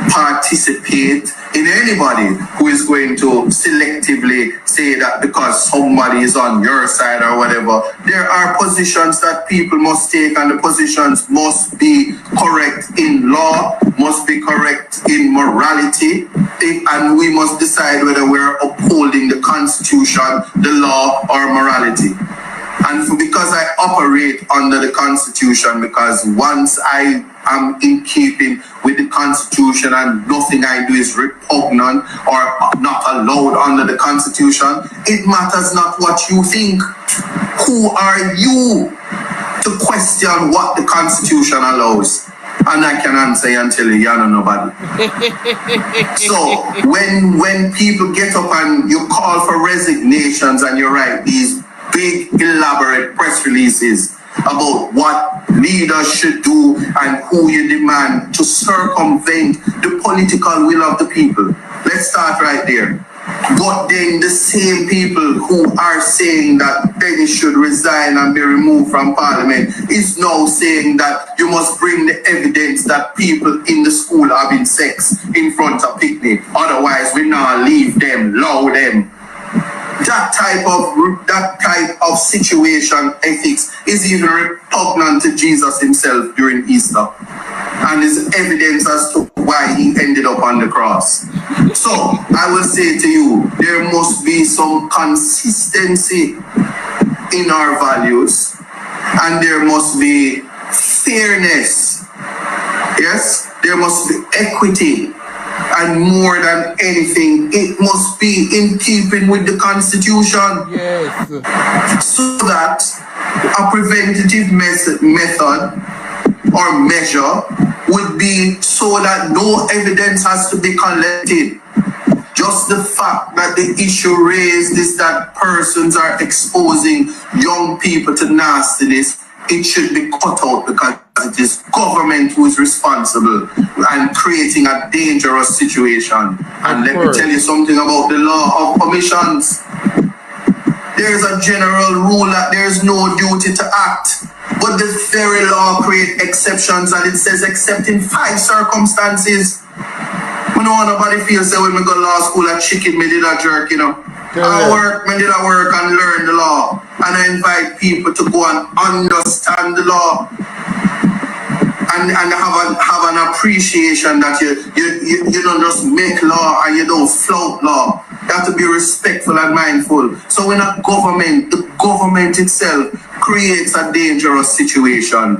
participate in anybody who is going to selectively say that because somebody is on your side or whatever. There are positions that people must take, and the positions must be correct in law, must be correct in morality, and we must decide whether we're upholding the Constitution, the law, or morality. And because I operate under the Constitution, because once I am in keeping with the Constitution and nothing I do is repugnant or not allowed under the Constitution, it matters not what you think. Who are you to question what the Constitution allows? And I can answer you and tell you, you're not nobody. So when people get up and you call for resignations and you write these big elaborate press releases about what leaders should do and who you demand to circumvent the political will of the people. Let's start right there. But then the same people who are saying that Dennis should resign and be removed from Parliament is now saying that you must bring the evidence that people in the school are having sex in front of picnic. Otherwise, we now leave them, allow them. That type of situation ethics is even repugnant to Jesus himself during Easter, and is evidence as to why he ended up on the cross. So I will say to you, there must be some consistency in our values, and there must be fairness there must be equity. And more than anything, it must be in keeping with the Constitution. Yes. So that a preventative method or measure would be so that no evidence has to be collected. Just the fact that the issue raised is that persons are exposing young people to nastiness, it should be cut out because it is government who is responsible and creating a dangerous situation. And let me tell you something about the law of commissions. There is a general rule that there is no duty to act, but the very law creates exceptions, and it says except in 5 circumstances. I know nobody feels that when we go to law school at chicken, me did a jerk, you know. I work and learn the law. And I invite people to go and understand the law. And have an appreciation that you don't just make law and you don't flout law. You have to be respectful and mindful. So when a government, the government itself creates a dangerous situation,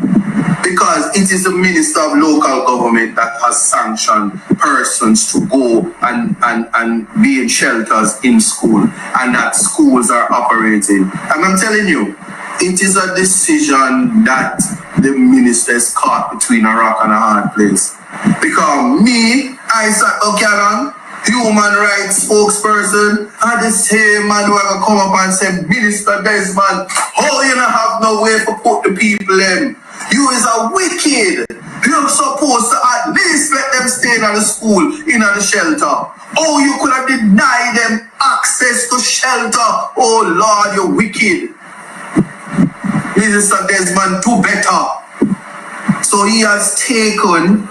because it is the Minister of Local Government that has sanctioned persons to go and be in shelters in school, and that schools are operating. And I'm telling you, it is a decision that the minister is caught between a rock and a hard place. Because me, Isat, human rights spokesperson, and the same man who ever come up and say, Minister Desmond, how you not have no way to put the people in? You is a wicked. You're supposed to at least let them stay in the school, in the shelter. Oh, you could have denied them access to shelter. Oh Lord, you're wicked. Minister Desmond, do better. So he has taken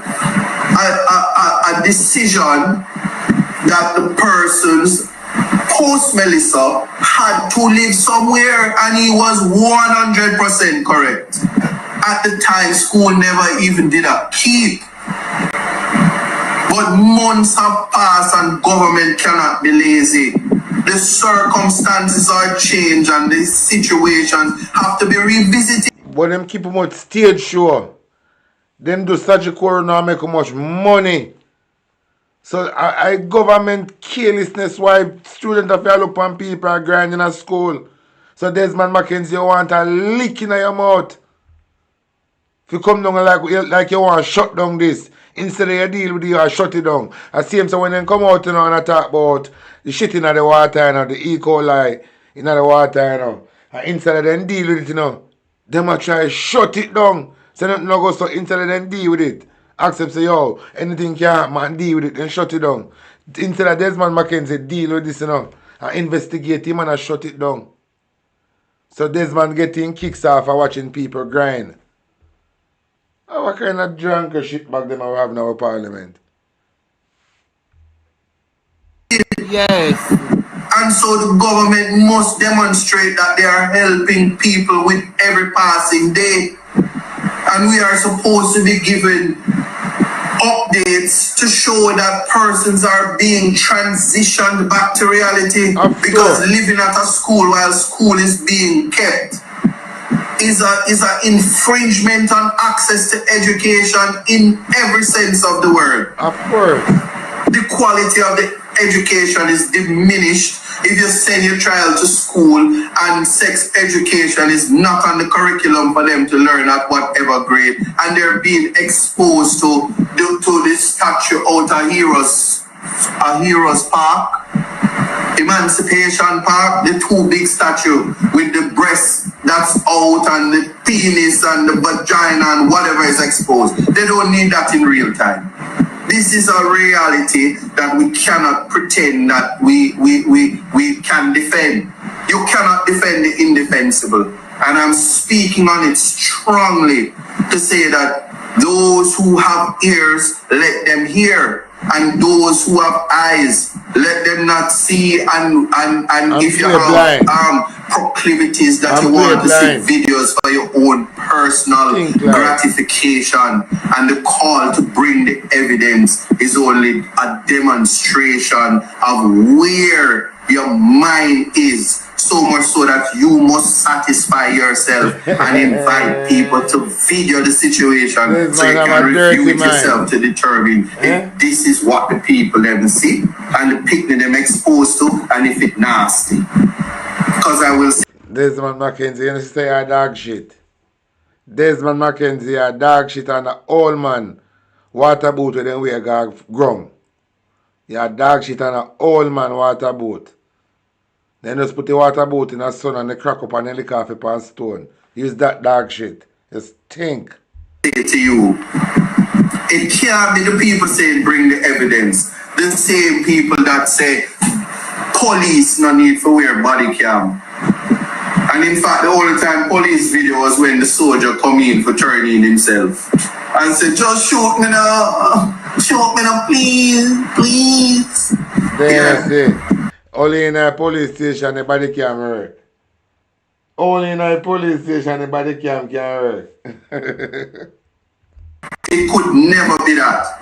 a decision that the persons post Melissa had to live somewhere, and he was 100% correct. At the time, school never even did a keep. But months have passed and government cannot be lazy. The circumstances are changed and the situations have to be revisited. But them keep them out stage show. Them do surgical now make much money. So I government carelessness why students have to look on people are grinding at school. So Desmond Mckenzie, you want a lick in your mouth. If you come down like you want to shut down this, instead of you deal with it, you shut it down. I see him, so when they come out and talk about the shit in the water, the E. coli in the water, and instead of them deal with it, them a try shut it down. So nothing no go, so instead of them deal with it, accept say, yo, anything can happen and deal with it and shut it down. Instead of Desmond Mckenzie deal with this, and investigate him and shut it down. So Desmond getting kicks off for watching people grind. Oh, what kind of drunk shit back them we have in our parliament? Yes. And so the government must demonstrate that they are helping people with every passing day. And we are supposed to be given updates to show that persons are being transitioned back to reality. Because living at a school while school is being kept is an infringement on access to education in every sense of the word. Of course. The quality of the education is diminished if you send your child to school and sex education is not on the curriculum for them to learn at whatever grade, and they're being exposed to the statue out of Heroes Park, Emancipation Park, the 2 big statue with the breast that's out and the penis and the vagina and whatever is exposed. They don't need that in real time. This is a reality that we cannot pretend that we can defend. You cannot defend the indefensible. And I'm speaking on it strongly to say that those who have ears, let them hear. And those who have eyes, let them not see. And if you have proclivities that you want to see videos for your own personal gratification, and the call to bring the evidence is only a demonstration of where your mind is. So much so that you must satisfy yourself and invite people to video the situation so you can review it yourself to determine if this is what the people them see and the picnic them exposed to and if it nasty. Because I will say Desmond Mckenzie, you say a dog shit. Desmond Mckenzie a dog shit and a old man. Water boat with them way ground. You a dog shit and a old man water boat. Then just put the water boat in the sun and they crack up and then lick off it on stone. Use that dog shit. You stink. To you, it can't be the people saying bring the evidence. The same people that say police no need for wear body cam. And in fact, the only time police video was when the soldier come in for turning himself and said, just shoot me now, please. Then only in a police station the body cam work. Only in a police station the body cam can work. It could never be that.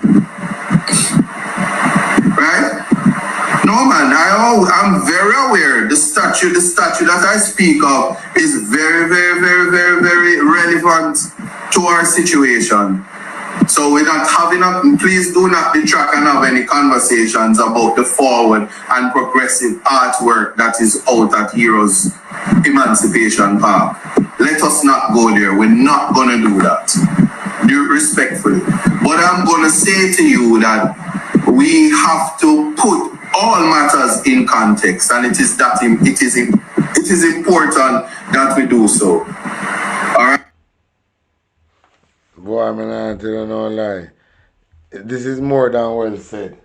Right? No man, I'm very aware the statute that I speak of is very, very, very, very, very relevant to our situation. So we're not having please do not detract and have any conversations about the forward and progressive artwork that is out at Heroes Emancipation Park. Let us not go there. We're not going to do that. Do respectfully. But I'm going to say to you that we have to put all matters in context, and it is important that we do so. All right. Boy, I'm not tell you no lie. This is more than well said.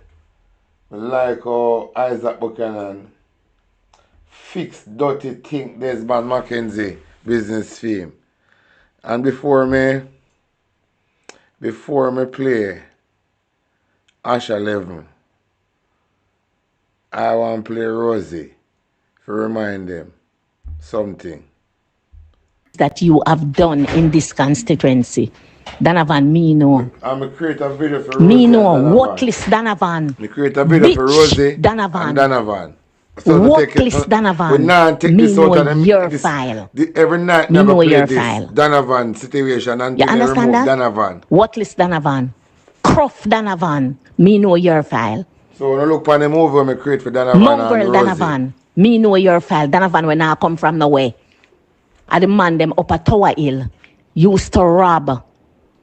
Like how Isaac Buchanan fix dirty think Desmond Mckenzie business fame. And before me play Ash 11, I want to play Rosie to remind them something that you have done in this constituency. Donovan, me know. I'm a create a video for Rosie. Me know. Worthless Donovan. Me create a video for Rosie Donovan. and Donovan. So Worthless Donovan. We not take me this out know and your file. Every night me never know play your this file. Donovan situation and You then understand remove that? Donovan. Worthless Donovan. Croft Donovan. Me know your file. So when I look for the movie I create for Donovan Mongrel and Rosie. Donovan. Me know your file. Donovan when I come from nowhere. I demand them up a Tower Hill. Used to rob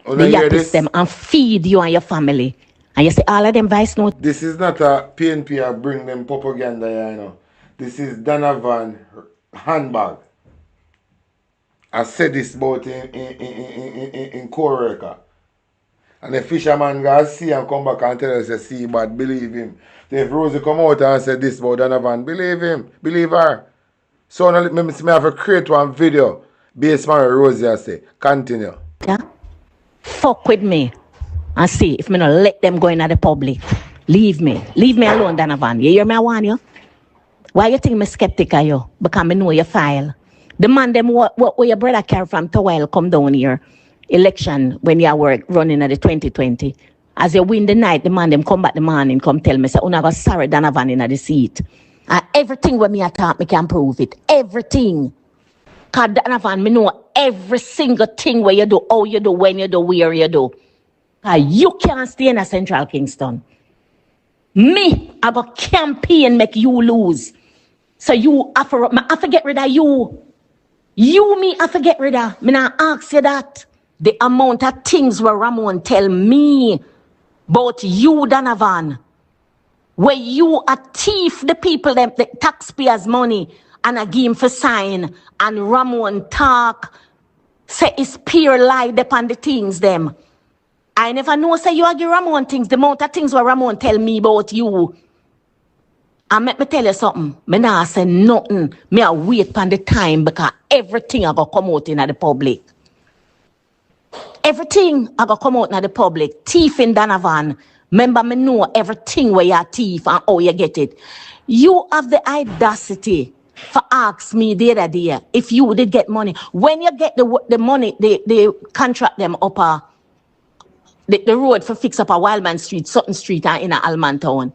the yappies them and feed you and your family. And you say all of them vice note. This is not a PNP I bring them propaganda, you know. This is Donovan handbag. I said this about in Koreka. And the fisherman go see and come back and tell us, see, but believe him. So if Rosie come out and say this about Donovan, believe him, believe her. So now let me have to create one video based on what Rosie I say. Continue. Yeah? Fuck with me and see if me not let them go into the public. Leave me. Leave me alone, Donovan. You hear me? I want you. Why you think me skeptic of you? Because me know your file. The man them what your brother carry from Towel come down here. Election when you were running at the 2020. As you win the night, the man them come back the morning, come tell me, say, I got sorry Donovan in the seat. And everything when me attack, me can prove it. Everything. Because Donovan, me know every single thing where you do, how you do, when you do, where you do. You can't stay in a Central Kingston. Me, I go campaign make you lose. So you have to get rid of you. You, me, I have to get rid of. Me not ask you that. The amount of things where Ramon tell me about you, Donovan. Where you a thief the people, them, the taxpayers' money, and a game for sign, and Ramon talk, say it's pure lie upon the things them. I never know say you argue Ramon things, the amount of things where Ramon tell me about you. And let me tell you something, me not say nothing, me a wait for the time because everything I go come out in the public. Everything I go come out in the public. Thief in Donovan. Remember me know everything where you're thief and how you get it. You have the audacity for ask me the other day if you did get money. When you get the money, they contract them up the road for fix up a Wildman Street, Sutton Street and in a Alman Town.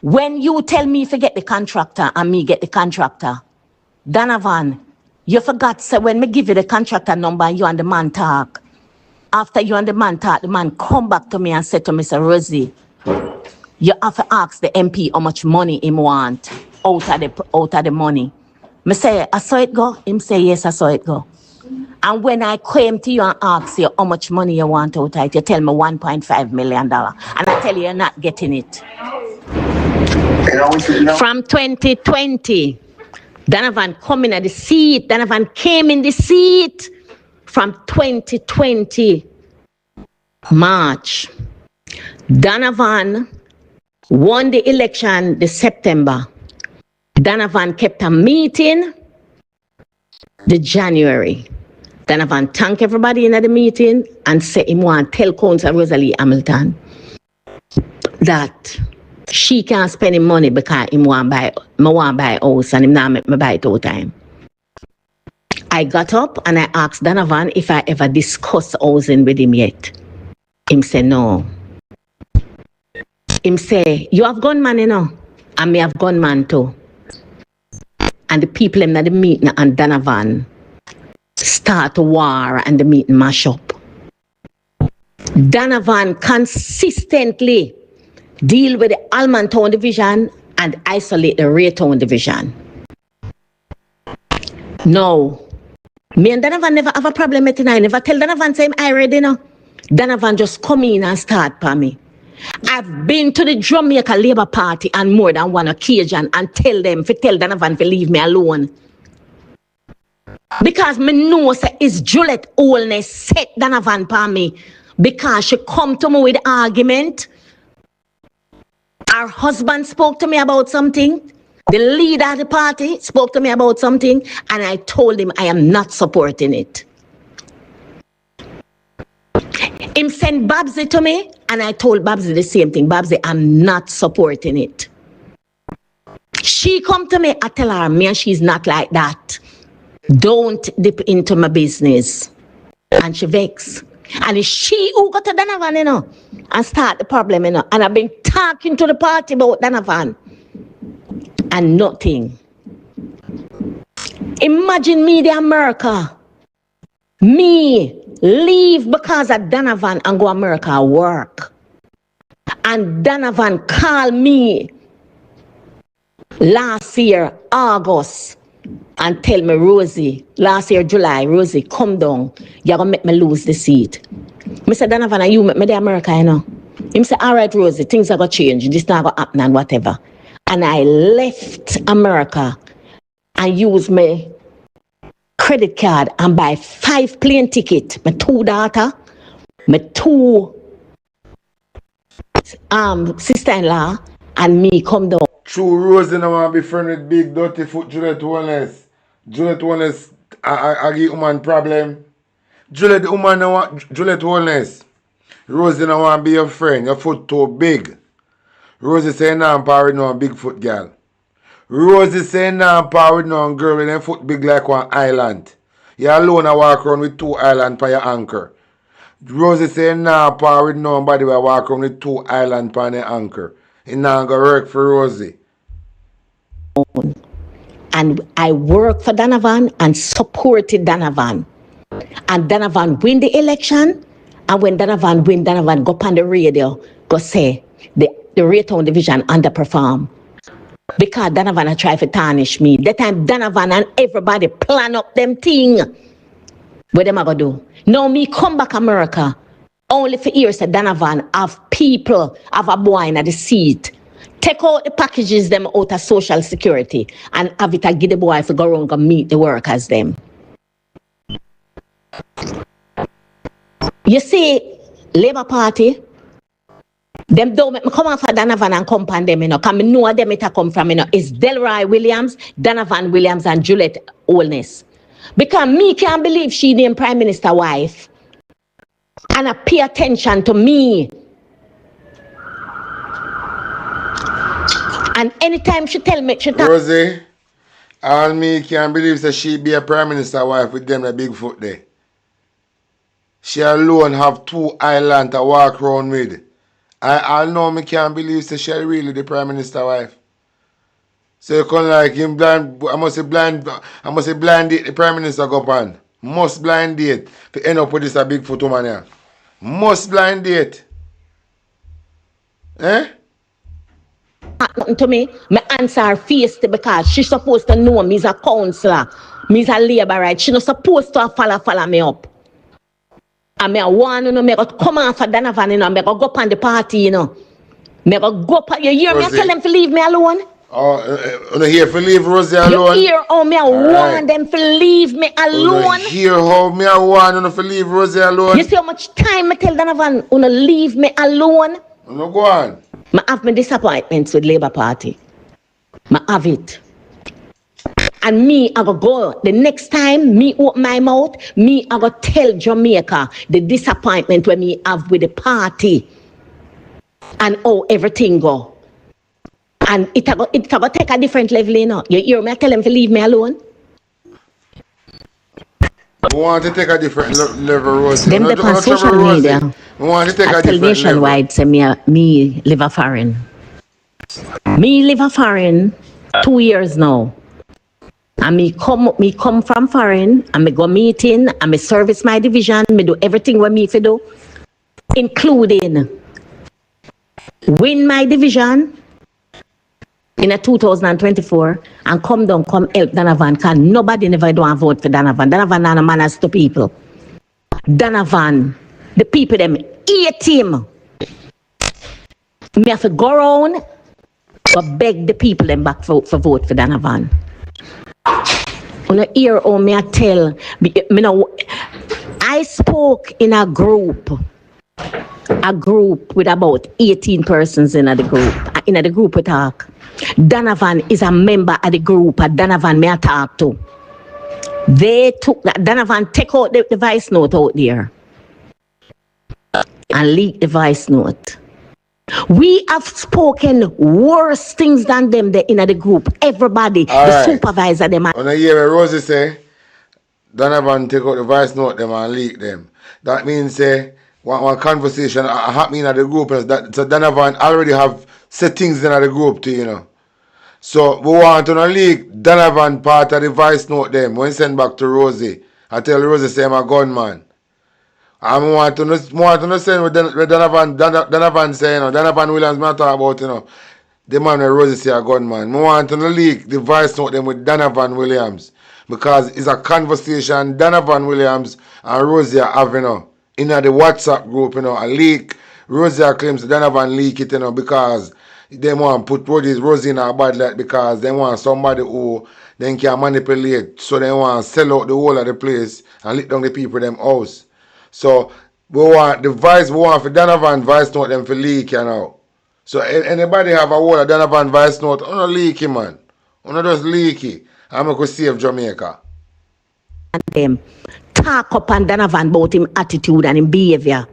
When you tell me if you get the contractor and me get the contractor, Donovan, you forgot, so when me give you the contractor number and you and the man talk, after you and the man talk, the man come back to me and said to me, Mr. Rosie, you have to ask the MP how much money him want out of the money. Me say, I saw it go? Him say, yes, I saw it go. And when I came to you and asked you how much money you want out of it, you tell me $1.5 million. And I tell you, you're not getting it. From 2020, Donovan come in at the seat. Donovan came in the seat from 2020, March. Donovan won the election this September. Donovan kept a meeting the January. Donovan thanked everybody in the meeting and said him want to tell Councillor Rosalie Hamilton that she can't spend him money because him want buy house and him not make me buy it all time. I got up and I asked Donovan if I ever discussed housing with him yet. Him say no. Him say, you have gunman, you know, and me have gunman too. And the people in the meeting and Donovan start a war and the meeting mash up. Donovan consistently deal with the Almontown division and isolate the Raytown division. No. Me and Donovan never have a problem with it. I never tell Donovan say I ready now. Donovan just come in and start for me. I've been to the Jamaica Labour Party on more than one occasion and tell Donovan to leave me alone. Because me know say it's Juliet Olness set Donovan for me. Because she come to me with argument. Her husband spoke to me about something. The leader of the party spoke to me about something. And I told him I am not supporting it. Him sent Babsy to me, and I told Babsy the same thing. Babsy, I'm not supporting it. She come to me, I tell her, me and she's not like that. Don't dip into my business. And she vex. And it's she who got to Donovan, you know, and start the problem, you know. And I've been talking to the party about Donovan. And nothing. Imagine me, the America. Me leave because of Donovan and go America work. And Donovan called me last year, August, and tell me, Rosie, last year, July, Rosie, come down. You're going to make me lose the seat. I said, Donovan, are you make me the America, you know? He said, all right, Rosie, things are going to change. This not going to happen and whatever. And I left America and used my credit card and buy 5 plane tickets. My 2 daughters, my 2 sister-in-law, and me come down. True Rosie now want to be friend with big dirty foot Juliet Wellness. Juliet Wellness I give woman problem. Juliet Wellness. Rosie now want to be your friend. Your foot too big. Rosie say nah power with no big foot girl. Rosie say nah power with no girl with her foot big like one island. You alone a walk around with 2 islands for your anchor. Rosie say nah power with nobody will walk around with 2 islands for your anchor. It not gonna work for Rosie. And I worked for Donovan and supported Donovan. And Donovan win the election. And when Donovan win, Donovan go on the radio, go say the Raytown division underperform. Because Donovan try to tarnish me. That time Donovan and everybody plan up them thing. What them I gonna do? Now me come back America. Only for years that Donovan have people, have a boy in the seat. Take out the packages them out of Social Security and have it to give the boy to go around and meet the workers them. You see, Labour Party, them don't make me come off for Donovan and come on them, you know, because I know them it come from, you know, it's Delroy Williams, Donovan Williams, and Juliet Olness. Because me can't believe she named Prime Minister wife. And I pay attention to me. And anytime she tell me, she tell Rosie, all me can't believe that she be a Prime Minister wife with them the big foot there. She alone have 2 islands to walk around with. I know me can't believe that she really the Prime Minister wife. So you can like him blind, I must say blind date the Prime Minister go on. Must blind date to end up with this a big photo man here. Must blind date. Eh? Nothing to me. My answer her face because she's supposed to know me as a counselor. Me as a labourite. She's not supposed to follow me up. And me want to me go come on for Donovan, you know, me go up on the party, you know. Me go up, you hear me? I tell them to leave me alone. Oh, you here for leave Rosie alone? You hear how me want them to leave me alone? You hear how me want them to leave Rosie alone? You see how much time I tell Donovan, you leave me alone? You go on. I have my disappointments with Labour Party. I have it. And me, I go the next time me open my mouth, me, I go tell Jamaica the disappointment when me have with the party and how everything go. And it go take a different level, you know. You hear me? I tell them to leave me alone. We want to take a different level, Rosie. Them dep on social media. We want to take a I tell different level. nationwide, say me live a foreign. Me live a foreign 2 years now. And me come from foreign, and me go meeting, and me service my division, me do everything what me fi do, including win my division in a 2024 and come down, come help Donovan, because nobody never do and vote for Donovan. Donovan not a manners to people. Donovan, the people them hate him. Me have to go around but beg the people them back for vote for Donovan. On the ear, oh, me I tell, me know, I spoke in a group with about 18 persons in the group. In the group we talk. Donovan is a member of the group, and Donovan me I talk to. They took that, Donovan take out the voice note out there and leak the voice note. We have spoken worse things than them in the group. Everybody, all the right. Supervisor, them. When I hear what Rosie say, Donovan take out the voice note them and leak them. That means one conversation happening in the group. So Donovan already have settings in the group too, you know. So we want to leak Donovan part of the voice note them when send back to Rosie. I tell Rosie say I'm a gunman. I want to send with Donovan say, you know, Donovan Williams matter about, you know, the man where Rosie say a gunman. I want to leak the voice note them with Donovan Williams because it's a conversation Donovan Williams and Rosie are having, you know, in the WhatsApp group, you know, a leak. Rosie claims Donovan leak it, you know, because they want to put Rosie in a bad light because they want somebody who then can manipulate. So they want to sell out the whole of the place and lick down the people them house. So we want for Donovan voice note them for leak, you know. So anybody have a whole of Donovan voice note, don't leak it, man. Don't just leak it. I'm going to save Jamaica. Them talk up on Donovan about him attitude and him behavior.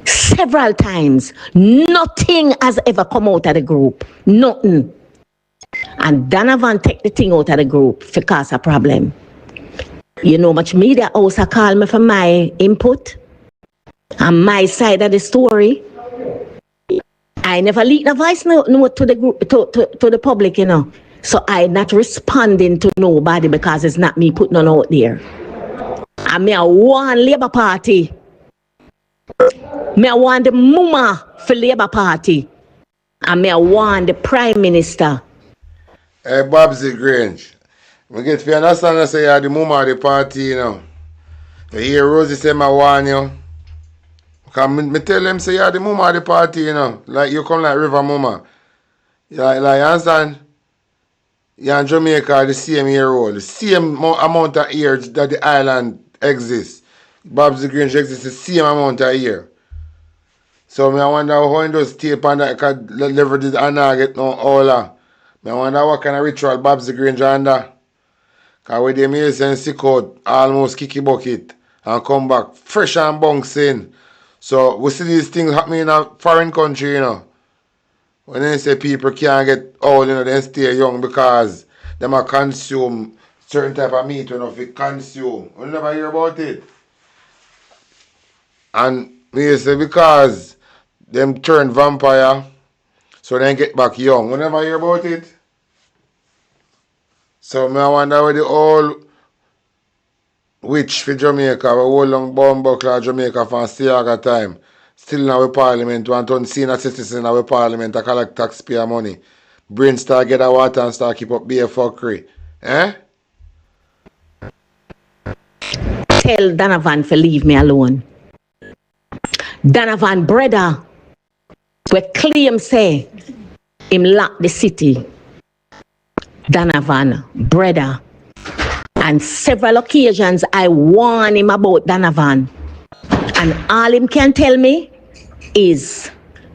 Several times, nothing has ever come out of the group. Nothing. And Donovan take the thing out of the group for cause a problem. You know, much media also call me for my input and my side of the story. I never leaked the voice note to the group, to the public, you know. So I'm not responding to nobody because it's not me putting on out there. And me I want Labour Party. Me I want the mama for Labour Party. And me I want the Prime Minister. Hey, Babsy Grange. We get to understand and say you're the mama of the party, you know. You hear Rosie say I want you. Because me tell them say you're the mama of the party, you know. Like you come like River Mama. Like you understand? You're in Jamaica the same year old. The same amount of years that the island exists. Babsy Grange exists the same amount of year. So I wonder how in those tape and that can leverage it and not get no all that. I wonder what kind of ritual Babsy Grange under. Because when they may send sick out, almost kicky bucket and come back fresh and bouncing. So we see these things happening in a foreign country, you know. When they say people can't get old, you know, they stay young because they might consume certain type of meat, you know, if they consume. You never hear about it. And they say because them turn vampire, so they get back young. You never hear about it. So I wonder where the whole witch for Jamaica, we hold long bomb buckler Jamaica from Stiaga time. Still in our parliament, want to see a citizen in our parliament to collect taxpayer money. Brain start get a water and start keep up beer fuckery. Eh? Tell Donovan to leave me alone. Donovan brother, we claim say him lock the city. Donovan brother. And several occasions I warn him about Donovan. And all him can tell me is,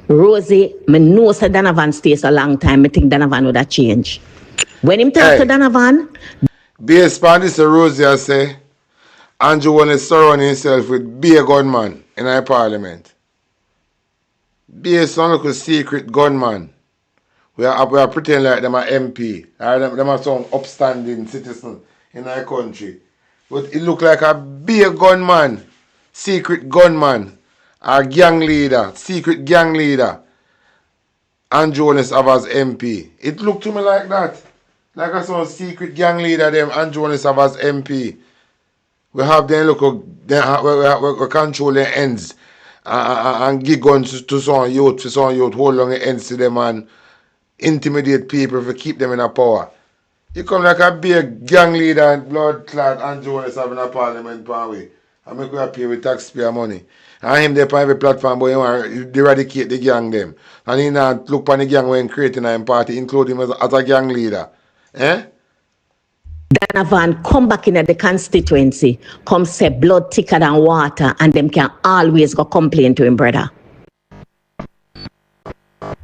Rosie, me know say Donovan stays a long time. I think Donovan would have changed. When him talk to Donovan, based on this, Rosie I say, Andrew want to surround himself with be a gunman in our parliament. Based on a secret gunman. We are pretending like them are MP. Or them are some upstanding citizen in our country. But it look like a big gunman, secret gunman, or gang leader, secret gang leader, and Jonas have as MP. It looked to me like that. Like a some secret gang leader them and Jonas have as MP. We have them look, we control their ends and give guns to some youth, hold on the ends to them and intimidate people to keep them in a power. You come like a big gang leader and blood clot and Jonas having a parliament way. I make we pay with taxpayer money. And him there on every platform, but he want to eradicate the gang them. And he not look on the gang when creating a party, including him as a gang leader. Eh? Donovan come back in the constituency, come say blood thicker than water, and them can always go complain to him, brother.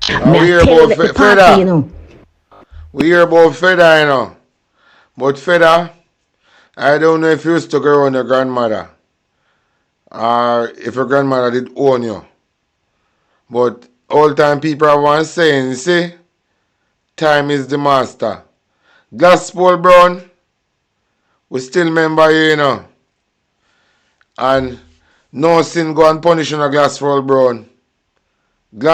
We hear about Feda. You know. We hear about Feda, you know. But Feda, I don't know if you used to go around your grandmother. Or if your grandmother did own you. But all time people have one saying, you see, time is the master. Gospel Brown, we still remember you, you know. And no sin go and punish on a Gospel Brown.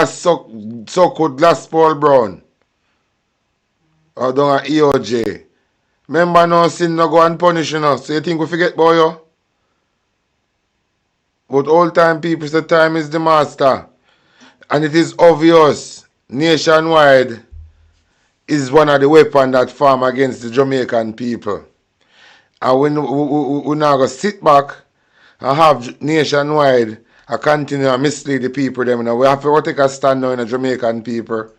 So could Gospel Brown. Or down at EOJ. Remember no sin no go and punish on us. So you think we forget about you? But all time people say time is the master. And it is obvious, nationwide, is one of the weapons that farm against the Jamaican people. And we now go sit back and have nationwide a continue to mislead the people. Them. Now we have to take a stand now in the Jamaican people.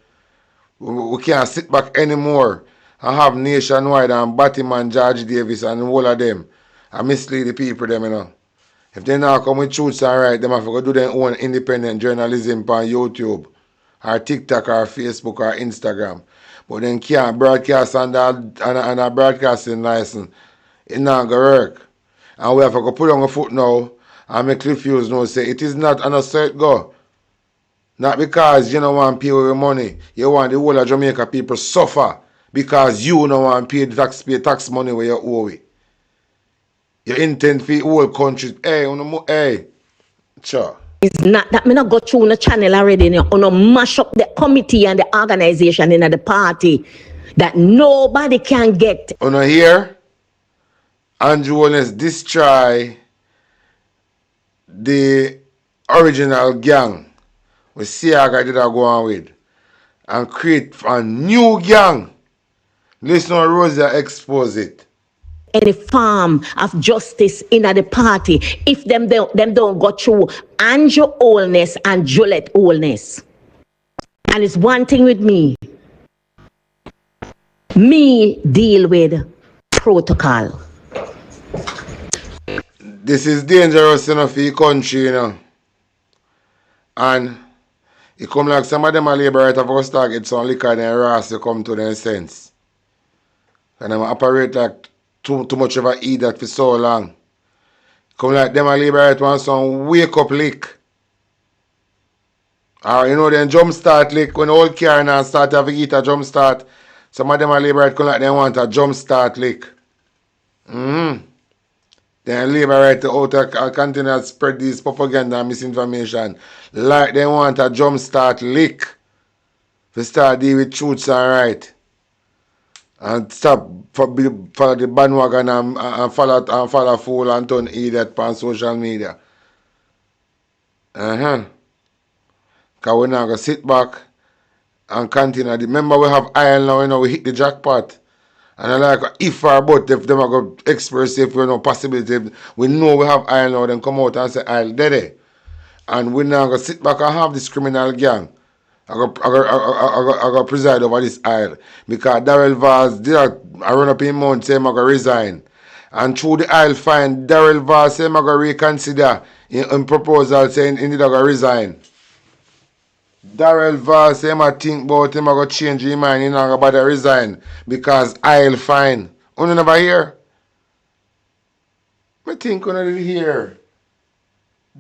We can't sit back anymore and have nationwide and Batman, George Davis and all of them and mislead the people. Them, you know. If they now come with truths and right, they have to go do their own independent journalism on YouTube or TikTok or Facebook or Instagram. But then can't broadcast on a broadcasting license. It not going to work. And we have to go put on a foot now and make refuse now say it is not an assert go. Not because you don't want to pay with your money. You want the whole of Jamaica people suffer because you don't want to pay the tax money where you owe it. You intend for the whole country. Hey, sure. It's not that me not go through the channel already. You know, mash up the committee and the organization in the party that nobody can get. On here, Andrew Wallace destroy the original gang we Siaga did go on with and create a new gang. Listen to Rosa expose it. Any form of justice in the party if them don't go through Andrew Holness and Juliet Holness. And it's one thing with me. Me deal with protocol. This is dangerous enough for the country, you know. And it come like some of them are liberator for start get some liquor and ras to come to their sense. And them operate like too much of a eat that for so long. Come like them a liberate want some wake up lick. Or you know then jump start lick when old car and start to have to eat a jump start. Some of them a liberate come like they want a jump start lick. Then liberate out to continue to spread this propaganda and misinformation. Like they want a jump start lick. To start deal with truths and right. and stop for the bandwagon and follow fool and turn idiot on social media. Because we're not going to sit back and continue. Remember, we have oil now, you know, we hit the jackpot. And I like, if or but, if them are going to express if we know possibility, we know we have oil now, then come out and say, oil dead. And we're not going to sit back and have this criminal gang. I go preside over this aisle. Because Darrell Vaz did I run up in month, say I'm going to resign. And through the aisle find Darrell Vaz say I'm going to reconsider in proposal saying he need to resign. Darrell Vaz say I think about him, I go change his mind, he not about to resign because I'll find. You never hear? I think you never hear.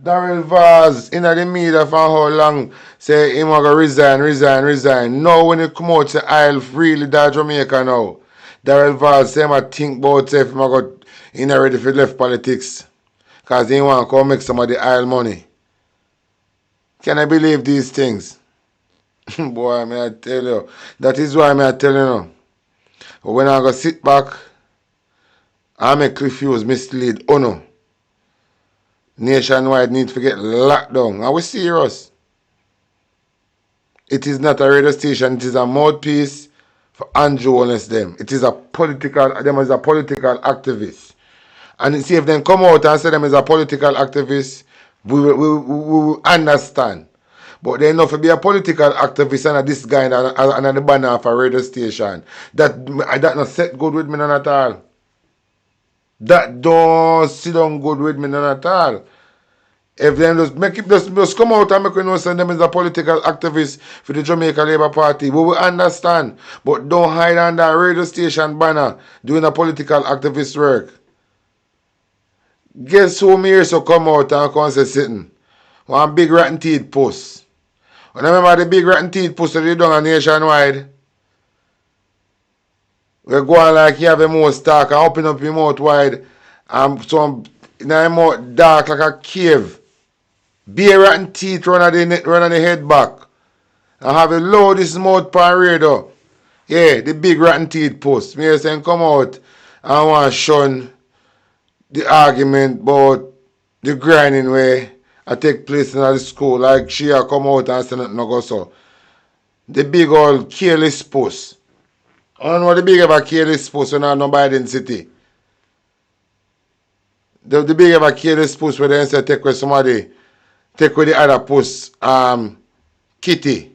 Darrell Vaz in the media for how long say him going to resign. Now when he come out say I'll really die Jamaica now. Darrell Vaz say I think about say if I'm going to inherit if he left politics. Because he want to come make some of the oil money. Can I believe these things? Boy, may I tell you. That is why I tell you now. When I go sit back, I make refuse mislead. Oh no. Nationwide need to get locked down. Are we serious? It is not a radio station. It is a mouthpiece for Andrew Honest them. It is a political activist. And see if them come out and say them is a political activist, we will understand. But they know to be a political activist and this guy and the banner of a radio station. That not set good with me none at all. That don't sit down good with me none at all. If them just come out and make we know say them is a political activist for the Jamaica Labour Party, we will understand. But don't hide under a radio station banner doing a political activist work. Guess who me here so come out and come say sitting? One big rotten teeth post. When I remember the big rotten teeth post that they done on Nationwide, we go on like you have a mouth dark and open up your mouth wide and some in your mouth dark like a cave. Bare rotten teeth run on the head back. And have a loudest mouth pan radio. Yeah, the big rotten teeth post. Me saying come out and want to shun the argument about the grinding way I take place in the school, like she a come out and say nothing no go so. The big old careless post. I don't know the big of a careless post when I know by the city. The big of a careless post where they say take with somebody, take with the other post, Kitty.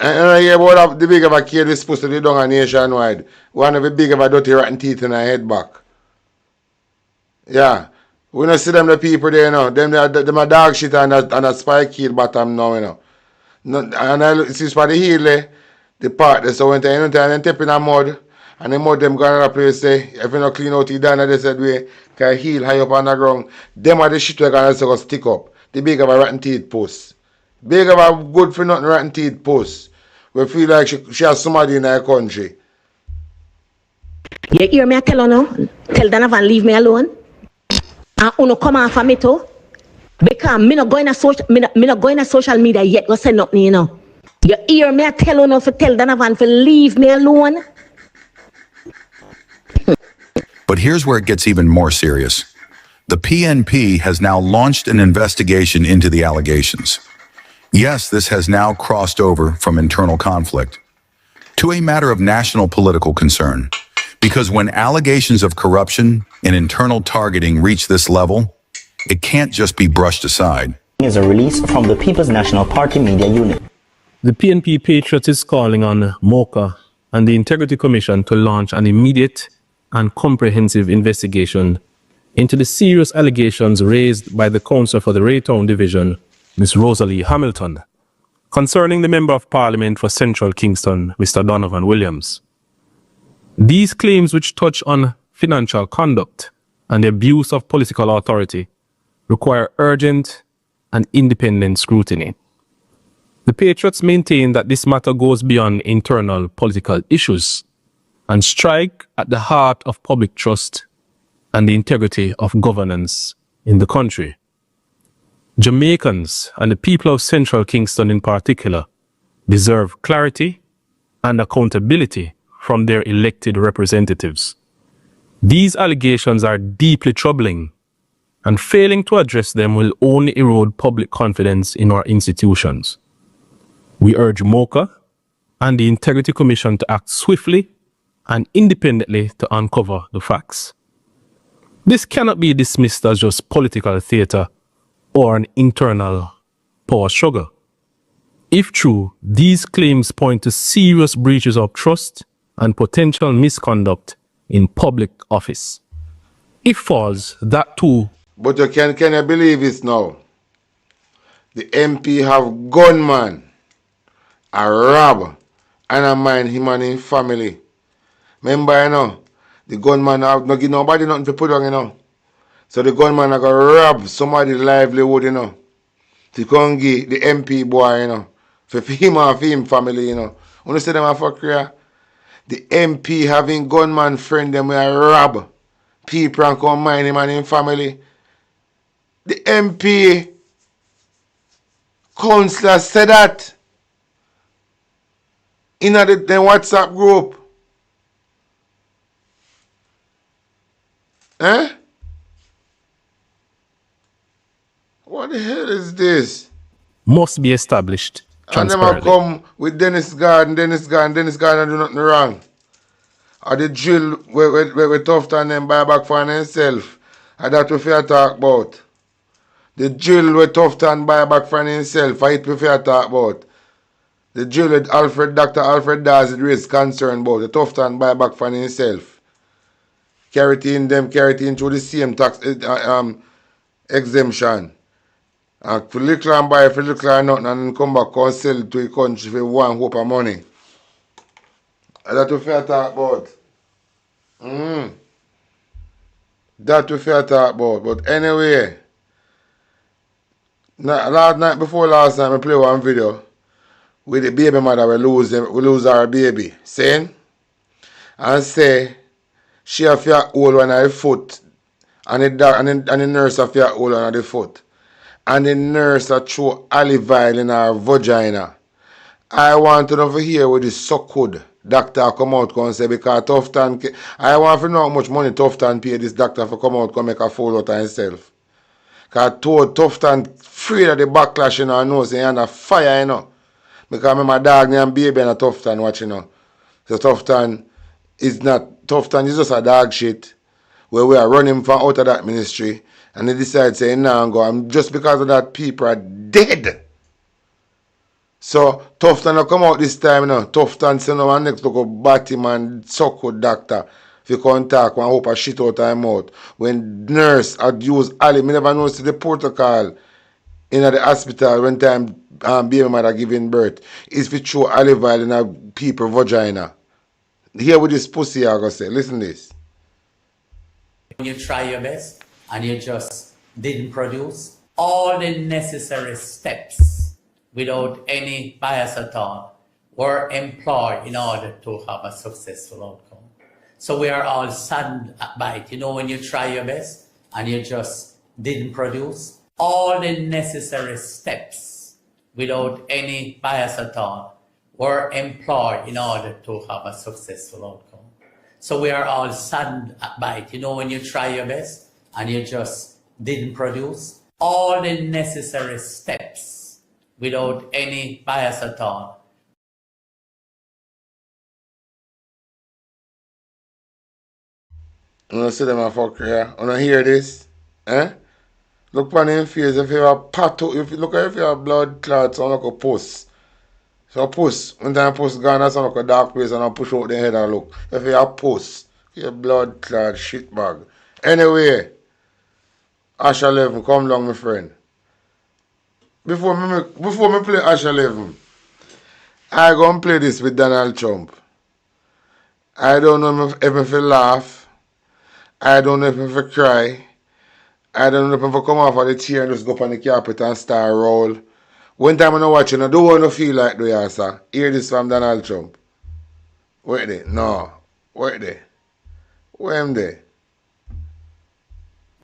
And I hear about the big of a careless post that they done on Nationwide. One of the big of a dirty rotten teeth in her head back. Yeah. We don't see them the people there, you know. Them a dog shit and a spike heel bottom now, you know. No, and I see for the heel the part there. So when they tap in the mud, and the mud them go another place say, if you not clean out it down they said way, can heel high up on the ground. Them are the shit we're gonna go stick up. The big of a rotten teeth post. Big of a good for nothing rotten teeth post. We feel like she has somebody in her country. You hear me tell her no? Tell Donovan leave me alone. And uno come off of me too. Because me not going to social media yet go say nothing, you know. You hear me tell her no for tell Donovan to leave me alone. But here's where it gets even more serious. The PNP has now launched an investigation into the allegations. Yes, this has now crossed over from internal conflict to a matter of national political concern. Because when allegations of corruption and internal targeting reach this level, it can't just be brushed aside. Is a release from the People's National Party media unit. The PNP Patriots is calling on MOCA and the Integrity Commission to launch an immediate and comprehensive investigation into the serious allegations raised by the Councillor for the Raytown Division, Ms. Rosalie Hamilton, concerning the Member of Parliament for Central Kingston, Mr. Donovan Williams. These claims, which touch on financial conduct and the abuse of political authority, require urgent and independent scrutiny. The Patriots maintain that this matter goes beyond internal political issues and strike at the heart of public trust and the integrity of governance in the country. Jamaicans and the people of Central Kingston in particular deserve clarity and accountability from their elected representatives. These allegations are deeply troubling, and failing to address them will only erode public confidence in our institutions. We urge MOCA and the Integrity Commission to act swiftly and independently to uncover the facts. This cannot be dismissed as just political theater or an internal power struggle. If true, these claims point to serious breaches of trust and potential misconduct in public office. If false, that too. But you can you believe this now? The MP have gunman, a rob, and a mind him and his family. Remember, you know, the gunman have not give nobody nothing to put on, you know. So the gunman are going to rob somebody's livelihood, you know. To come give the MP boy, you know. For him and for him family, you know. When you say them a fuck here, the MP having gunman friend them will rob people and come mine him and his family. The MP councillor said that in the WhatsApp group. Eh? What the hell is this? Must be established transparently. And them come with Dennis Garden do nothing wrong. Or the drill where tough and them buy back for himself. And that we fear talk about. The drill where tough and buy back for himself. I it we fear talk about. The drill with Dr. Alfred Dawes raised concern about. The tough and buy back for himself. Carry it in through the same tax exemption. And for little and buy for little and nothing and come back and sell it to the country for one hope of money. And that we fear talk about. That we fear talk about. But anyway, last night before last night I play one video with the baby mother we lose our baby. Saying? And say she have to hold on her foot and the nurse have to hold on the foot. And the nurse a throw olive oil in her vagina. I want to know hear what the so-called doctor come out and say because Tufton, I want to know how much money Tufton pay this doctor for come out and make a fool out of himself. Because Tufton afraid of the backlash in her nose and a fire, you know. Because my dog and baby and a Tufton watching, you know. So Tufton is just a dog shit where we are running from out of that ministry and they decide say nah go and just because of that people are dead. So Tufton come out this time, you know. Tufton say no one next to go bat him and suck with doctor. If you can't talk and hope a shit out of him out. When nurse had used olive, me never noticed the protocol in the hospital when time baby mother giving birth is to throw olive oil in a people vagina. Hear what this pussy I gonna say. Listen to this. When you try your best and you just didn't produce all the necessary steps without any bias at all were employed in order to have a successful outcome. So we are all saddened by it. You know, when you try your best and you just didn't produce all the necessary steps without any bias at all were employed in order to have a successful outcome. So we are all saddened by it. You know, when you try your best and you just didn't produce all the necessary steps without any bias at all. You know, see them a fuck here. You know, hear this? Eh? Look on him face if you have pato, if you look at if you have blood clots on like a puss. So puss, when time puss gone, that's like a dark place and I push out the head and look. If you have puss, you have blood clot shit bag. Anyway, Ash 11, come along my friend. Before me play Ash 11, I gonna play this with Donald Trump. I don't know if I feel laugh. I don't know if I cry. I don't know if I come off of the chair and just go up on the carpet and start roll. One time I'm not watching, I don't want to feel like the answer. Hear this from Donald Trump. Wait there. No. Wait there. Where am there?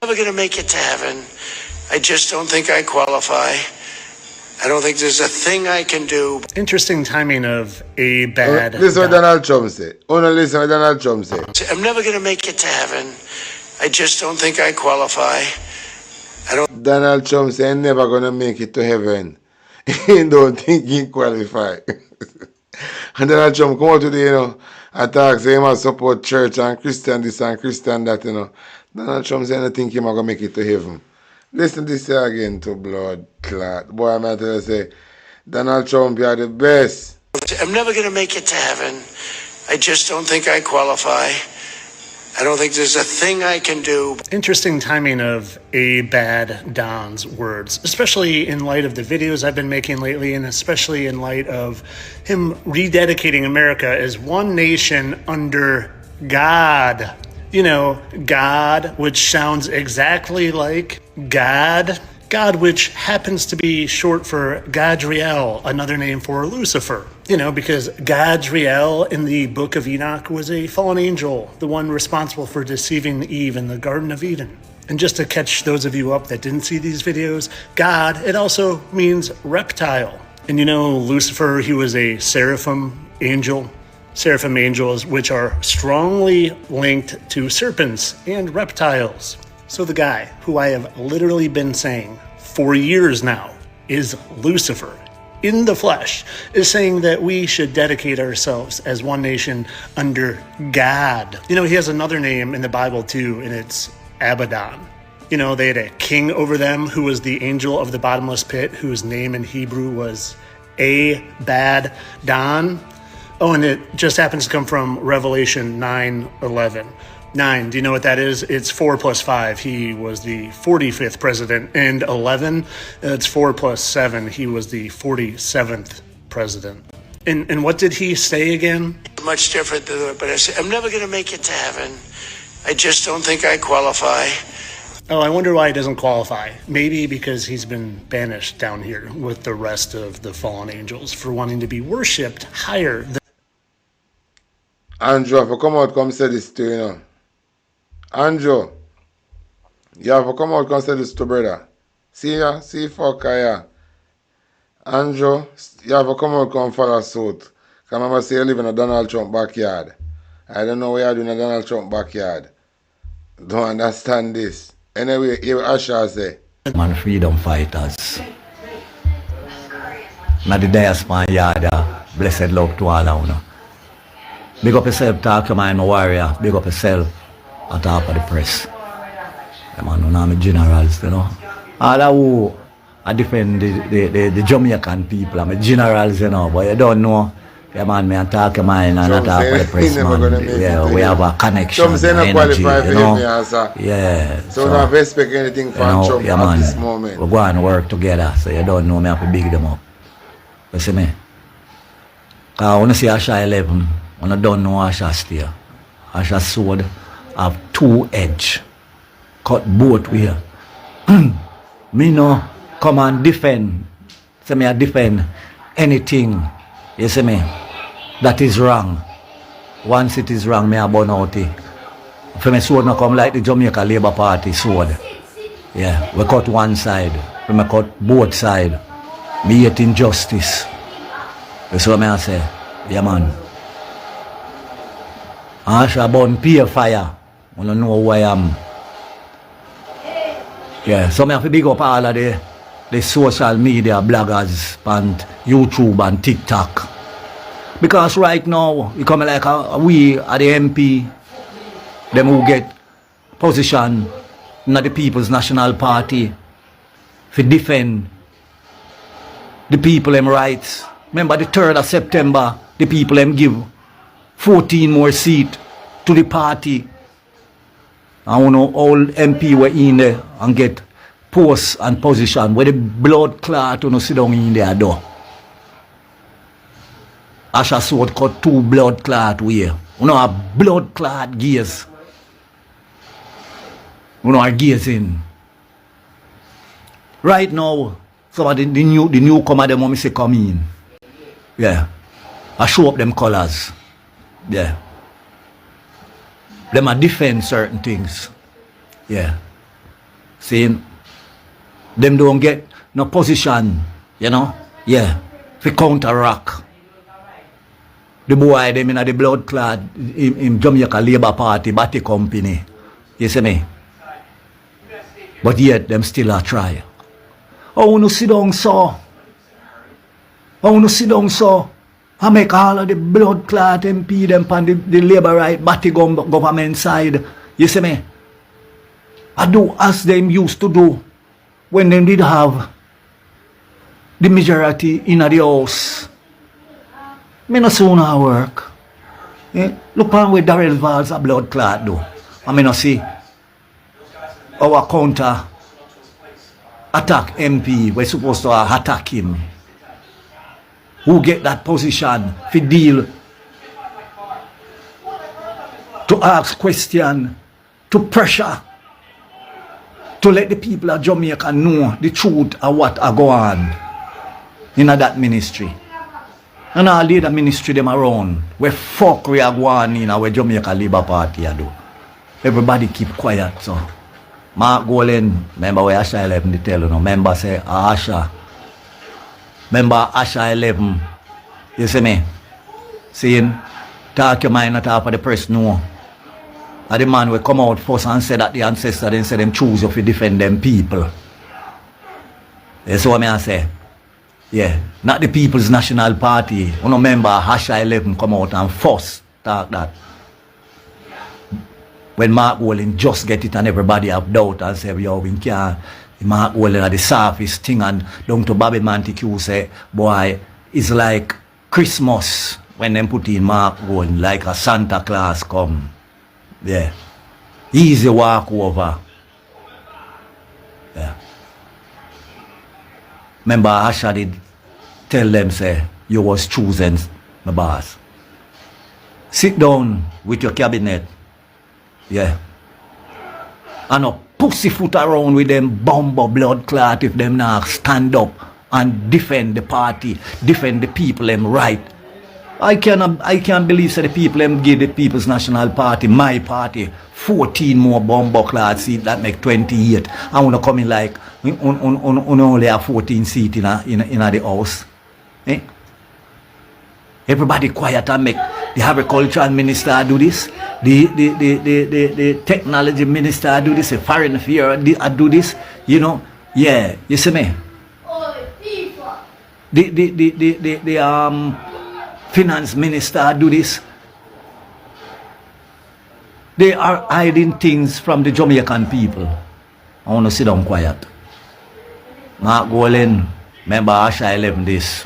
Never going to make it to heaven. I just don't think I qualify. I don't think there's a thing I can do. Interesting timing of a bad. Listen what Donald Trump say. Only listen what Donald Trump say. I'm never going to make it to heaven. I just don't think I qualify. Donald Trump say he's never going to make it to heaven. He don't think he qualify. And Donald Trump come out today, you know, and talk, say he must support church and Christian this and Christian that, you know. Donald Trump say I think he might make it to heaven. Listen to this again to blood clot. Boy, I'm going to say, Donald Trump, you are the best. I'm never going to make it to heaven. I just don't think I qualify. I don't think there's a thing I can do. Interesting timing of a bad Don's words, especially in light of the videos I've been making lately, and especially in light of him rededicating America as one nation under God. You know, God, which sounds exactly like God. God, which happens to be short for Gadriel, another name for Lucifer. You know, because Gadriel in the Book of Enoch was a fallen angel, the one responsible for deceiving Eve in the Garden of Eden. And just to catch those of you up that didn't see these videos, God, it also means reptile. And you know, Lucifer, he was a seraphim angel. Seraphim angels, which are strongly linked to serpents and reptiles. So the guy who I have literally been saying for years now is Lucifer in the flesh, is saying that we should dedicate ourselves as one nation under God. You know, he has another name in the Bible too, and it's Abaddon. You know, they had a king over them who was the angel of the bottomless pit, whose name in Hebrew was Abaddon. Oh, and it just happens to come from Revelation 9:11. 9, do you know what that is? It's 4 plus 5. He was the 45th president. And 11, it's 4 plus 7. He was the 47th president. And what did he say again? Much different than that, but I say, I'm never going to make it to heaven. I just don't think I qualify. Oh, I wonder why he doesn't qualify. Maybe because he's been banished down here with the rest of the fallen angels for wanting to be worshipped higher than... Andrew, if you come out, come say this to you, know. Andrew, you have to come out and say this to brother. See ya? See fucker, yeah. Andrew, you have to come out and follow suit. Because remember say you live in a Donald Trump backyard. I don't know what you're doing in a Donald Trump backyard. Don't understand this. Anyway, here Asha say. Man, freedom fighters. Now the diaspora yard, blessed love to all of you. Big up yourself, talk to my warrior. Big up yourself. On top of the press. Yeah, man, you know, I'm generals, you know. All who I defend the Jamaican people, I'm generals, you know, but you don't know. Yeah, man, me and talk to mine and on top of the press, man. Yeah, we have a connection, energy, you know. Yeah. So you don't expect anything from Trump at this moment. We go and work together, so you don't know me, I have to big them up. You see me? Because when you see Asha 11, when you don't know Asha stay, Asha sword have 2 edge, cut both way. Me no come and defend. Say me I defend anything. You see me? That is wrong. Once it is wrong, me I burn out it. For me sword no come like the Jamaica Labour Party sword. Yeah, we cut one side. We me cut both sides. Me hate injustice. That's what me I say. Yeah, man. Asha burn peer fire. I don't know who I am. Yeah, so I have to big up all of the social media bloggers and YouTube and TikTok. Because right now, we come like we are the MP, them who get position in the People's National Party to defend the people them rights. Remember the 3rd of September, the people them give 14 more seats to the party. And you know, all MP were in there and get posts and position where the blood clot you know, sit down in there door. Asha sword cut 2 blood clot way. You know, a blood clot gears. You know, are gazing. Right now, some of the newcomer them want me say come in. Yeah. I show up them colors. Yeah. Them a defend certain things. Yeah. Saying them don't get no position You know? Yeah. For counteract the boy them in the blood clot in Jamaica Labour Party Batty Company. You see me? But yet them still a try. I want to sit down so. I want to sit down so. I make all of the blood clot MP them on the Labour right Batty government side. You see me? I do as them used to do when them did have the majority in the house. Me no soon I work. Look on where Darrell Valls a blood clot do. I mean, I see our counter attack MP. We're supposed to attack him. Who get that position to deal, to ask question, to pressure, to let the people of Jamaica know the truth of what are going on in that ministry. And all the other ministry them around, where fuck we are going in our Jamaica Labour Party do. Everybody keep quiet, so. Mark Golan, member where Asha 11 they tell you, no, member say, Asha. Member Asha 11, you see me? Seeing, talk your mind, not half of the press no. And the man will come out first and say that the ancestors then say them choose you to defend them people. That's what I say. Yeah, not the People's National Party. You know, member Asha 11 come out and first talk that. When Mark Golan just get it and everybody have doubt and say, yo, we can't. Mark Golan at the surface thing and down to Bobby Manticue say, boy, it's like Christmas when them put in Mark Golan, like a Santa Claus come. Yeah. Easy walk over. Yeah. Remember Asha did tell them, say, you was chosen, my boss. Sit down with your cabinet. Yeah. And a pussyfoot around with them bomber blood clot if them not stand up and defend the party, defend the people them right. I can't believe that the people them give the People's National Party, my party, 14 more bomber clot seats that make 28. I want to come in like only have 14 seats in the house. Eh? Everybody quiet and make the agricultural minister do this, the technology minister do this, the foreign affairs do this, you know. Yeah, you see me? The finance minister do this. They are hiding things from the Jamaican people. I want to sit down quiet. Mark Golan, member Asha 11 this.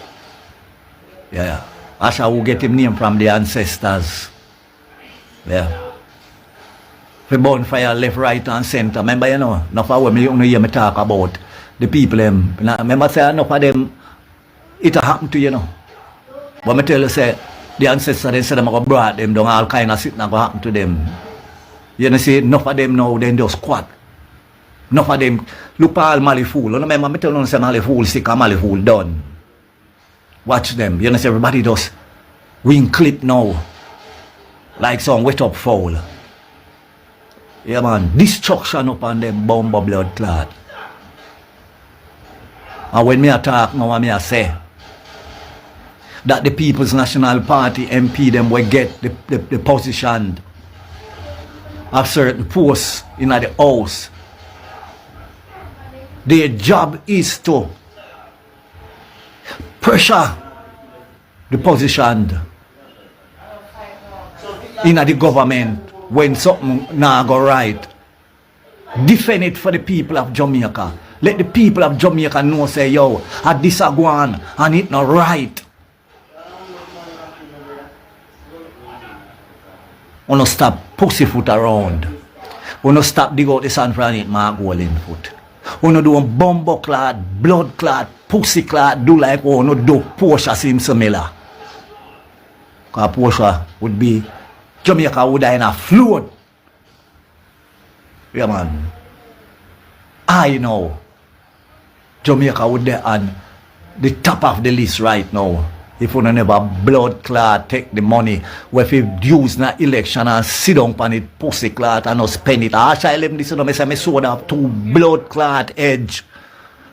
Yeah. Asha who get him name from the ancestors. Yeah. For bonfire left, right and center. Remember, you know, enough of what you hear me talk about the people them. Remember say enough of them it happened to you know. But I tell you say the ancestors they said them go brought them down all kind of shit not go happen to them. You know see enough of them now then just squat. Enough of them look all Mali fool. You remember I tell you say Mali fool sick and Mali fool done. Watch them. You know, everybody just wing clip now. Like some wet up foul. Yeah, man. Destruction upon them bomber blood clot. And when me attack now, I say that the People's National Party MP them will get the position of certain posts in the house. Their job is to pressure the position in the government when something not go right. Defend it for the people of Jamaica. Let the people of Jamaica know say yo, at this a go on and it not right. Wanna stop pussyfoot around. Wanna stop dig out the sand from it Mark Golan foot. Wanna do a bomber clot, blood clot, pussy clot, do like wanna do Portia Simpson Miller. Because Portia would be, Jamaica would die in a flood. Yeah man. I know. Jamaica would be on the top of the list right now. If we never blood clot take the money, where if you use na election and sit down on it pussy clot and not spend it. I shall let this know, I say I sold up 2 blood clot edge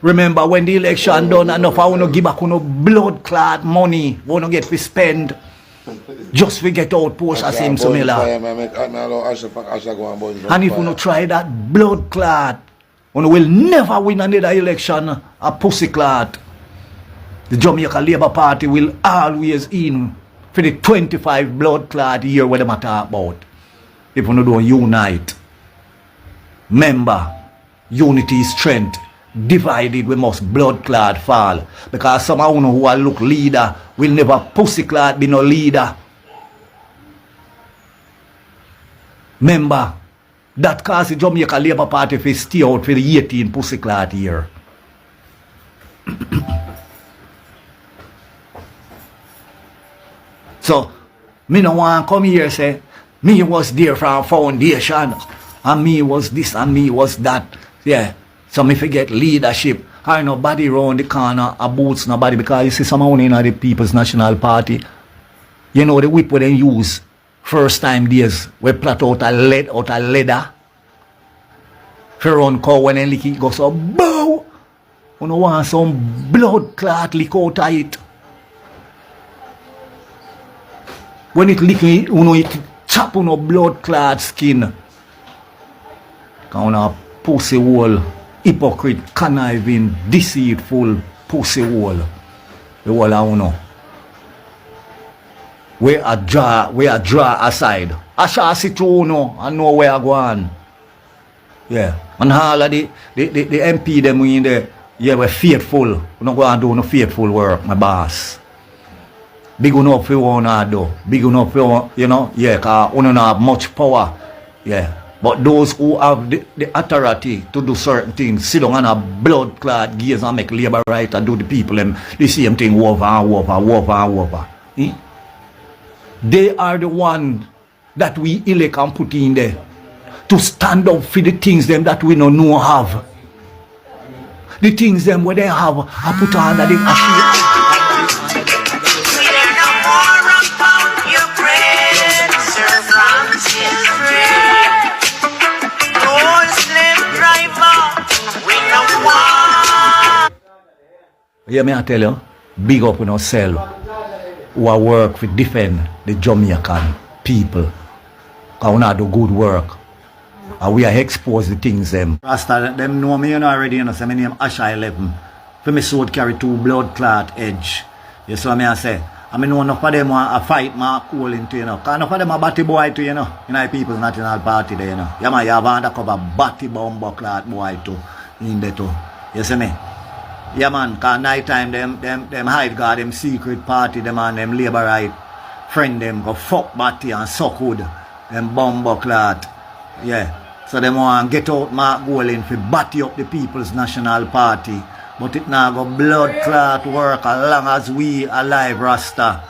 Remember when the election done, enough I want to give back no blood clot money, want to get to spend. Just we get out post as him similar. And if you no try that blood clot, you will never win another election, a pussy clot. The Jamaica Labour Party will always in for the 25 blood clot year where they talk about. If you don't unite. Remember, unity is strength. Divided we must blood clot fall. Because some of you who are look leader will never pussy clot be no leader. Remember, that cause the Jamaica Labour Party to stay out for the 18 pussy clot year. So, me no want come here and say, me was there from foundation, and me was this, and me was that. Yeah. So me forget leadership. I nobody round the corner, a boots nobody, because you see someone in the People's National Party. You know the whip where they use first time days, we plot out a leather. For run cow when they lick it, go so bow. You know want some blood clot lick out of it. When it lick it, you know it chop on a blood clot skin. Count a pussy hole, hypocrite, conniving, deceitful pussy hole. The whole I know. We are draw aside. I shall sit through no and know where I go on. Yeah. And all of the MP them in there, yeah, we're faithful. We're not going to do no faithful work, my boss. Big enough for one to do. Big enough for, you know, yeah, because we don't have much power. Yeah. But those who have the authority to do certain things, sit down and a blood clot gaze and make labor right and do the people them the same thing over and over. Eh? They are the one that we elect and put in there to stand up for the things them that we don't know have. The things them where they have, I put under the Yeah, me I tell you, big up in ourselves who are work to defend the Jamaican people. Because we not do good work. And we are expose the things them. Rasta, them know me already, you know, so my name Asha 11. For me sword carry 2 blood clot edge. You see what I say? I mean, know enough of them a fight my cool into, you know. Because enough of them a batty boy too, you know. In the People's National Party there, you know. Yeah, man, you have undercover batty bomb clot boy too. In there too. You see me? Yeah, man, because night time, them hide guard, them secret party, them and them labor right friend them go fuck batty and suck hood. Them bomb clot. Yeah. So them want get out Mark Golding for batty up the People's National Party. But it now go blood clot work as long as we alive, Rasta.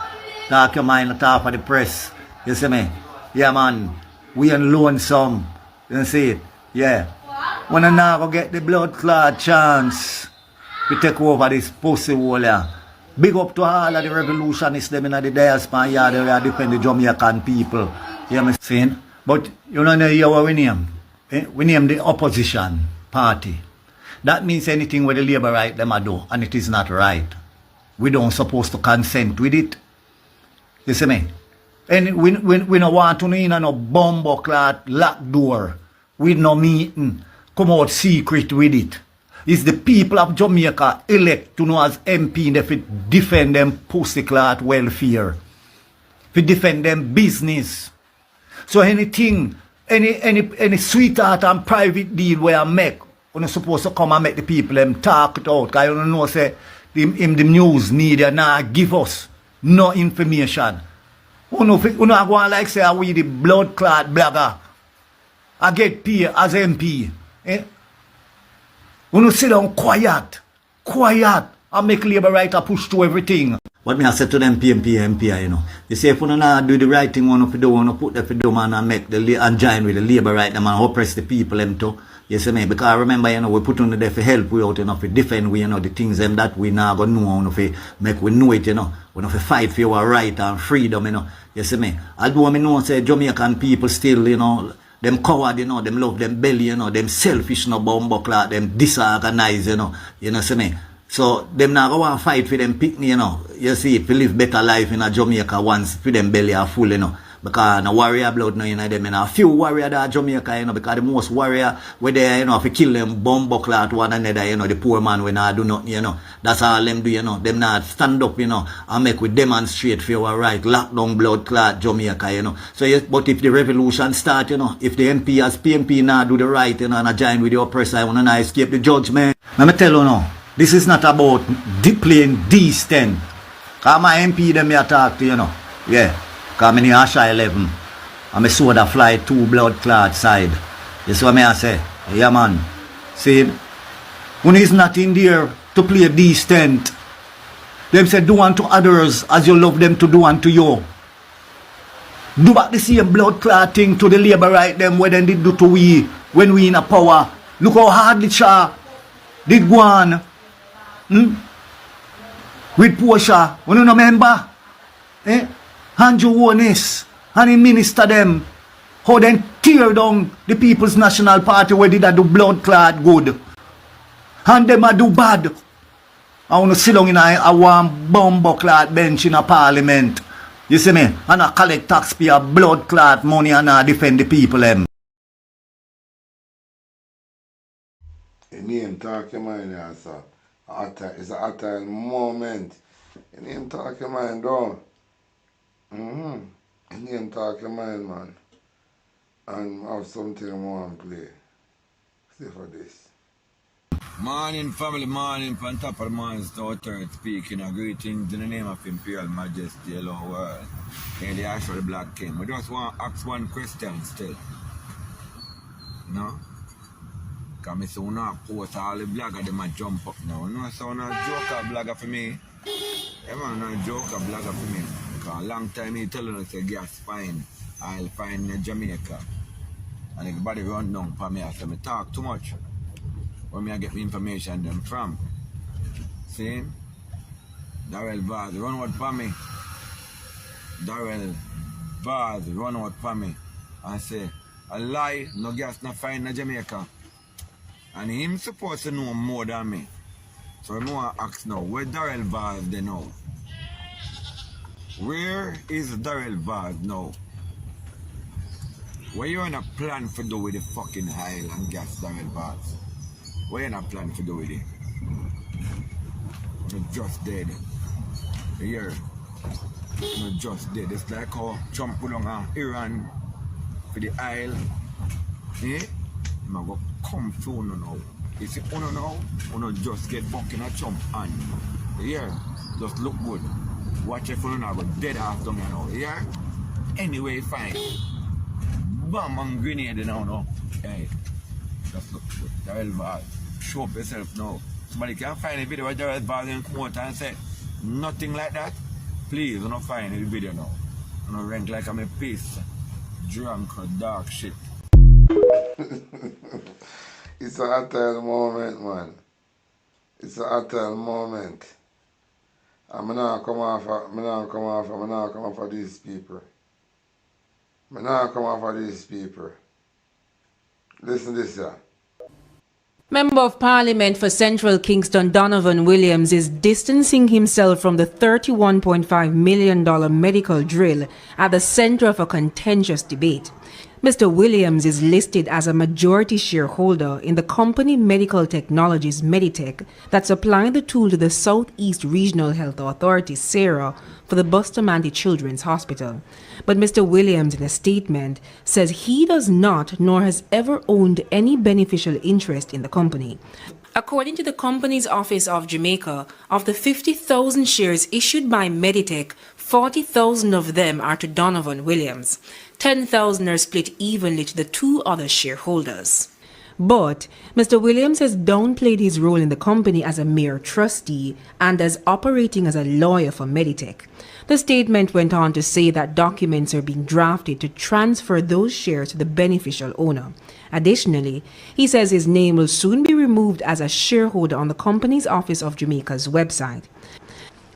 Talk your mind on top of the press. You see me? Yeah, man. We ain't lonesome. You see it? Yeah. When I now go get the blood clot chance, we take over this pussy hole here. Big up to all of the revolutionists them in the diaspora. Yeah, they are defend the Jamaican people. You know what I'm saying? But you know what we name? We name the opposition party. That means anything with the labor right them a do, and it is not right. We don't supposed to consent with it. You see me? And we don't want to know in no bombo clot lock door. We no meeting. Come out secret with it. It's the people of Jamaica elect to know as MP if it defend them pussy clot welfare. If it defend them business. So anything, any sweetheart and private deal where I make, you're not supposed to come and make the people them talk it out. Because you don't know, say, the news media now give us no information. You know go on like say, we the blood clot blogger. I get paid as MP. Eh? You know sit down quiet, and make labor right and push to everything. What me I say to them MP, you know. They say if you not do the right thing, you want to put the freedom and make and join with the labor right them and oppress the people them too. You see me? Because remember, you know, we put on there for help we out, you know, for defend we, you know, the things them that we now gonna know, you know, for make we know it, you know. We know for fight for our right and freedom, you know. You see me? Although I know say Jamaican people still, you know, Them coward, you know, them love them belly, you know, them selfish, no bumbuckler, them disorganized, you know, see me. So them not go and fight for them picnic, you know. You see, if you live better life in a Jamaica once for them belly are full, you know. Because no warrior blood no in them, you know. A few warrior that Jamaica, you know, because the most warrior where they, you know, if you kill them bumbuckler at one another, you know, the poor man when I do nothing, you know. That's all them do, you know. Them not stand up, you know, and make we demonstrate for our right, lock down blood clot Jamaica, you know. So yes, but if the revolution start, you know, if the MP as PMP now do the right, you know, and I join with the oppressor, I want to escape the judgment. Let me tell you now, this is not about playing decent. Because my MP them here talk to, you know. Yeah. Because I'm in Asha 11. And I saw that fly 2 blood clot side. You see what I say? Yeah, man. See, when he's not in there to play decent, them say do unto others as you love them to do unto you. Do back the same blood clot thing to the labor right them what they did do to we when we in a power. Look how hard the Shah did go on. With Portia. You don't remember? Andrew Onis and the minister them. How then tear down the People's National Party where did I do blood clot good. And them a do bad. I want to sit down in a warm bumbo clot bench in a parliament. You see me? And I collect taxpayer blood clot money and I defend the people them. The name talk your mind, yeah, sir. It's a hostile moment. The name talk your mind, though. The name talk your mind, man. And I have something I want to play. See for this. Morning, family, morning, on top of the morning, Star Third speaking. A greetings in the name of Imperial Majesty, hello world. And the actual Black King. We just want to ask one question still. No? Because I say, we not post all the blogger, them a jump up now. You know, so not joker blogger for me. Yeah, man, not joker blogger for me. Because a long time he telling us, gas fine, I'll find in Jamaica. And everybody run down for me. I say, me talk too much. Where me I get the information them from. See? Darrell Vaz, run out for me. Darrell Vaz, run out for me. And say, a lie, no gas, no fine in Jamaica. And him supposed to know more than me. So I want to ask now, where Darrell Vaz they know? Where is Darrell Vaz now? What you on a plan for do with the fucking oil and gas, Darrell Vaz? What you on a plan for do with it? You're just dead. Here. You're just dead. It's like how Trump put on Iran for the oil. Eh? I'm going to come to you now. You see, you now, you just get back in a Trump hand. Here. Just look good. Watch if you now go dead after me now. Here. Anyway, fine. Bomb and grenade now, no. Hey. Just look good. Darrell Vaz. Show up yourself now. Somebody can find a video where Darrell Vaz and come out and say nothing like that. Please, don't find the video now. I don't rank like I'm a piece. Drunk or dark shit. It's a hostile moment, man. It's a hostile moment. I'm not come off of these people. I'm not come off of these people. Listen to this, yeah. Member of Parliament for Central Kingston Donovan Williams is distancing himself from the $31.5 million medical drill at the center of a contentious debate. Mr. Williams is listed as a majority shareholder in the company Medical Technologies Meditech that's supplying the tool to the Southeast Regional Health Authority, SARA, for the Bustamante Children's Hospital. But Mr. Williams, in a statement, says he does not nor has ever owned any beneficial interest in the company. According to the company's office of Jamaica, of the 50,000 shares issued by Meditech, 40,000 of them are to Donovan Williams. 10,000 are split evenly to the two other shareholders. But Mr. Williams has downplayed his role in the company as a mere trustee and as operating as a lawyer for Meditech. The statement went on to say that documents are being drafted to transfer those shares to the beneficial owner. Additionally, he says his name will soon be removed as a shareholder on the company's Office of Jamaica's website.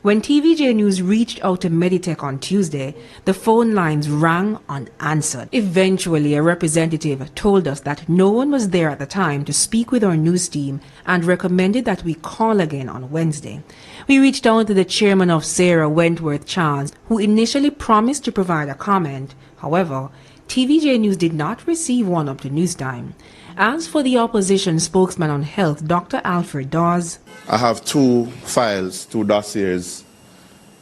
When TVJ News reached out to Meditech on Tuesday, the phone lines rang unanswered. Eventually, a representative told us that no one was there at the time to speak with our news team and recommended that we call again on Wednesday. We reached out to the chairman of Sarah, Wentworth Charles, who initially promised to provide a comment. However, TVJ News did not receive one up to news time. As for the opposition spokesman on health, Dr. Alfred Dawes, I have two files, two dossiers,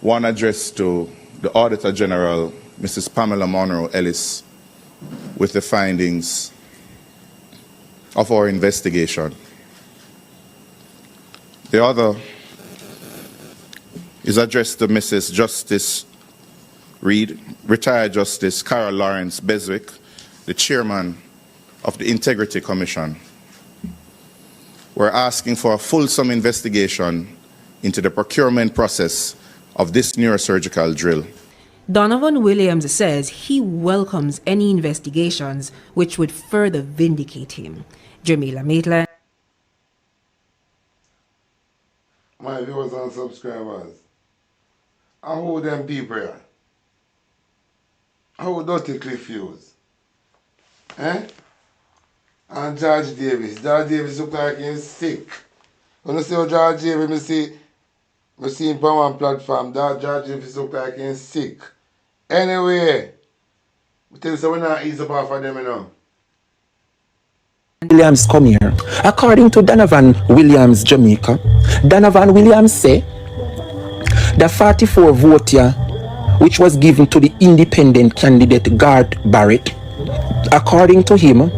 one addressed to the Auditor General, Mrs. Pamela Monroe Ellis, with the findings of our investigation. The other is addressed to Mrs. Justice Reed, retired Justice Carol Lawrence Beswick, the chairman of the Integrity Commission. We're asking for a fulsome investigation into the procurement process of this neurosurgical drill. Donovan Williams says he welcomes any investigations which would further vindicate him. Jamila Maitland. My viewers and subscribers, I hold them people here. I hold Dirty Cliff Hughes. And George Davis. George Davis look like he's sick. When you see how George Davis, I see him on one platform, that George Davis look like he's sick. Anyway, I tell you so we're not easy off of them, you know. Williams come here. According to Donovan Williams, Jamaica, Donovan Williams say the 44 vote here, which was given to the independent candidate Garth Barrett, according to him,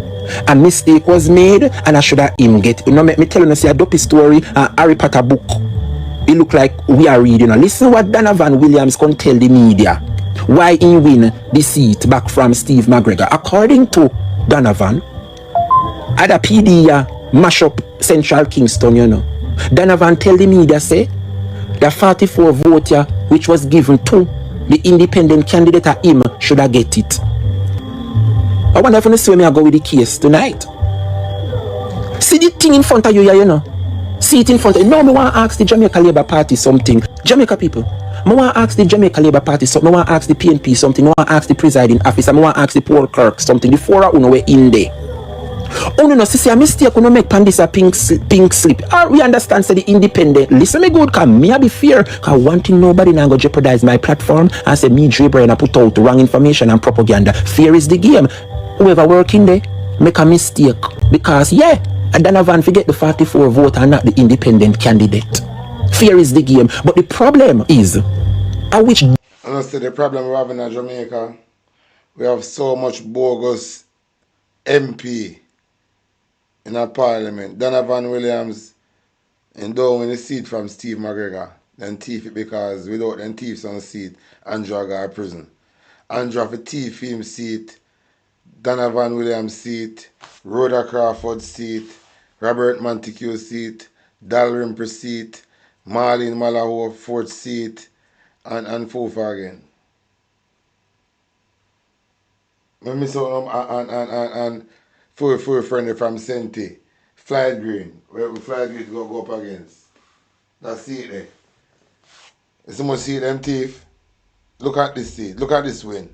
a mistake was made and I should have him get. You know, me tell you, see a dopey story, a Harry Potter book. It look like we are reading. Listen what Donovan Williams can tell the media. Why he win the seat back from Steve McGregor. According to Donovan, other PD mash up Central Kingston, you know. Donovan tell the media say the 44 vote here, which was given to the independent candidate at him, should have get it. I wonder if you see me I go with the case tonight. See the thing in front of you here, you know. See it in front of you. No, I want to ask the Jamaica Labour Party something. Jamaica people, I want to ask the Jamaica Labour Party something. I want to ask the PNP something. I want to ask the presiding officer. I want to ask the Paul Kirk something. The four of you in there. Oh no, see a mistake when make pan this a pink slip. We understand say the independent. Listen me good, cause me I be fair. Cause one thing nobody now go jeopardize my platform and say me Dre Brian I put out wrong information and propaganda. Fear is the game. Whoever working there make a mistake. Because Donovan forget the 44 vote and not the independent candidate. Fear is the game. But the problem is Honestly, the problem we have in Jamaica, we have so much bogus MP in our parliament. Donovan Williams and don't win the seat from Steve McGregor. Then thief it because without them thieves on the seat, Andrew got prison. Andrew have a thief him seat, Donovan Williams seat, Rhoda Crawford seat, Robert Montague seat, Dalrymple seat, Marlene Malaho fourth seat, and Fofa again. When me saw and four friend from Senti, Flight Green, where Flight Green go up against. That's it there. You someone see them thief? Look at this seat. Look at this win.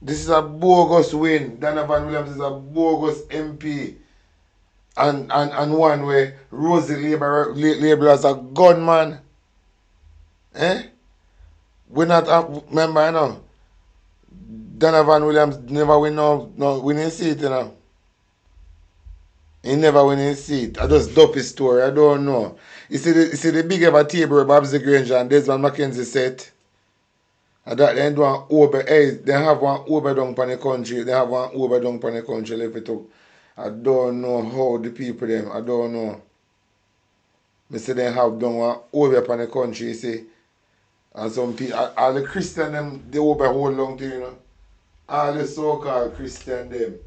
This is a bogus win. Donovan Williams is a bogus MP. And one way Rosie label as a gunman. We not remember, you know. Donovan Williams never win no winning seat, you know. He never win his seat. I just dope his story. I don't know. You see the big ever table where Babs the Granger and Desmond Mckenzie set. And that they do one over. Hey, they have one over down for the country. They have one over down for the country left it up. I don't know how the people them. I don't know. I say they have done one over for the country, you see. And some people, all the Christian them, they over hold long to, you know. All the so-called Christian them.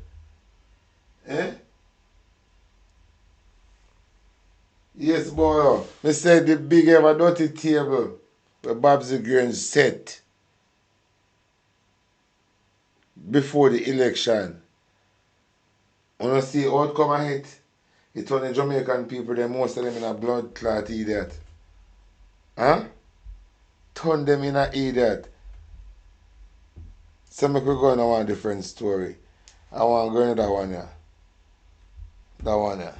Yes, boy. I said the big ever dirty table where Babsy Grange set before the election. When I see how it come ahead, it on the Jamaican people, they most of them in a blood clot idiot. Huh? Turn them in an idiot. So make we go on one different story. I want to go into that one here. That one here.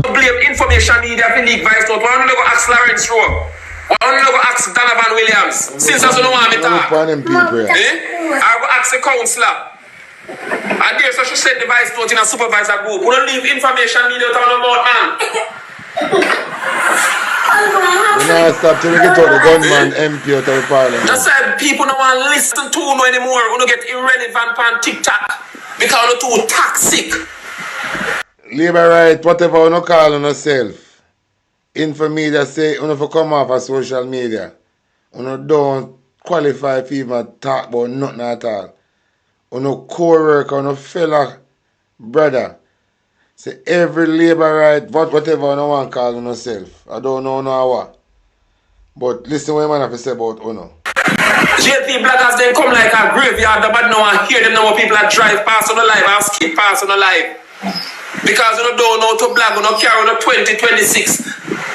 Blame information media for leak vice note. Why don't you go ask Lawrence Rowe? Why don't you go ask Donovan Williams? Since I don't want me to talk. I go ask the counselor. And there so she said the vice note in a supervisor group. We don't leave information media to no more man. We now stop till we get out the gunman MP out of the parliament. Just said people don't want to listen to no anymore. We don't get irrelevant on TikTok because we're too toxic. Labor right, whatever you no call on yourself. Infomedia say you have to come off of social media. You don't qualify for even talk about nothing at all. You no co-worker, you no fella brother. Say every labor right, whatever you want to call on yourself. I don't know what. But listen what man have to say about Uno. JP bloggers then come like a graveyard, but no one hear them now people that drive past on the live and skip past on the live. Because you don't know to blog, you don't carry on 2026,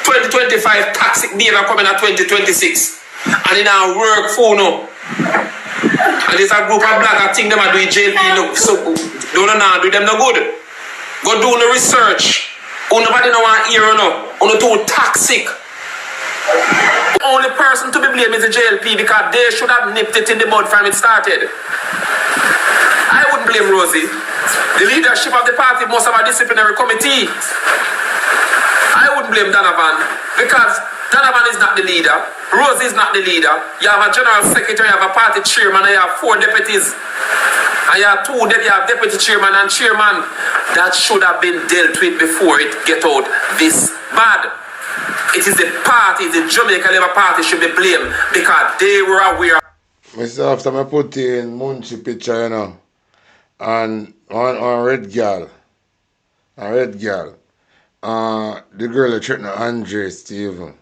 2025 toxic behavior coming at 2026. And in our work for no. And there's a group of bloggers think them are doing JP look so good. Don't know do them no good. Go do the research. Nobody no want hear you know. You too toxic. The only person to be blamed is the JLP because they should have nipped it in the bud from it started. I wouldn't blame Rosie. The leadership of the party must have a disciplinary committee. I wouldn't blame Donovan because Donovan is not the leader. Rosie is not the leader. You have a general secretary, you have a party chairman, and you have 4 deputies. And you have 2 you have deputy chairman and chairman. That should have been dealt with before it get out this bad. It is the party, the Jamaica Labour Party should be blamed because they were aware. Myself, after I put in Munchie picture, you know, and on red girl, the girl that threatened Andre Steven.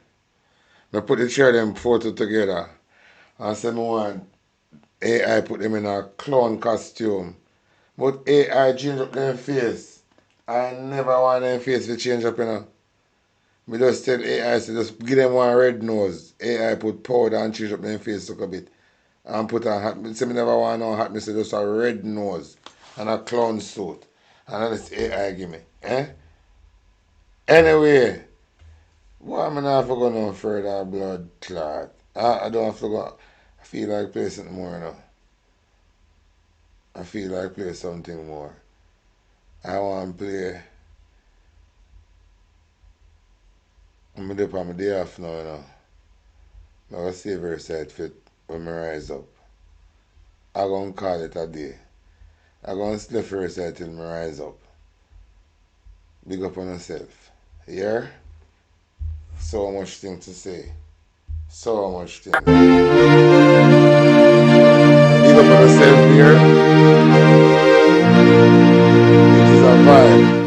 I put the 3 of them photo together and said I want AI put them in a clown costume. But AI change up their face. I never want their face to change up, you know. Me just tell AI, so just give them one red nose. AI put powder and change up their face a bit. And put a hat. Me say me never want no hat. Me say just a red nose and a clown suit. And that's AI give me. Eh? Anyway, why am I not for go no further blood clot? I don't have to go. I feel like play something more now. I feel like play something more. I want to play. I'm going to do my day off now, you know. I'm going to save her side fit when I rise up. I'm going to call it a day. I'm going to sleep her side till I rise up. Big up on yourself. Yeah? So much things to say. So much things. Big up on yourself here. It is a vibe.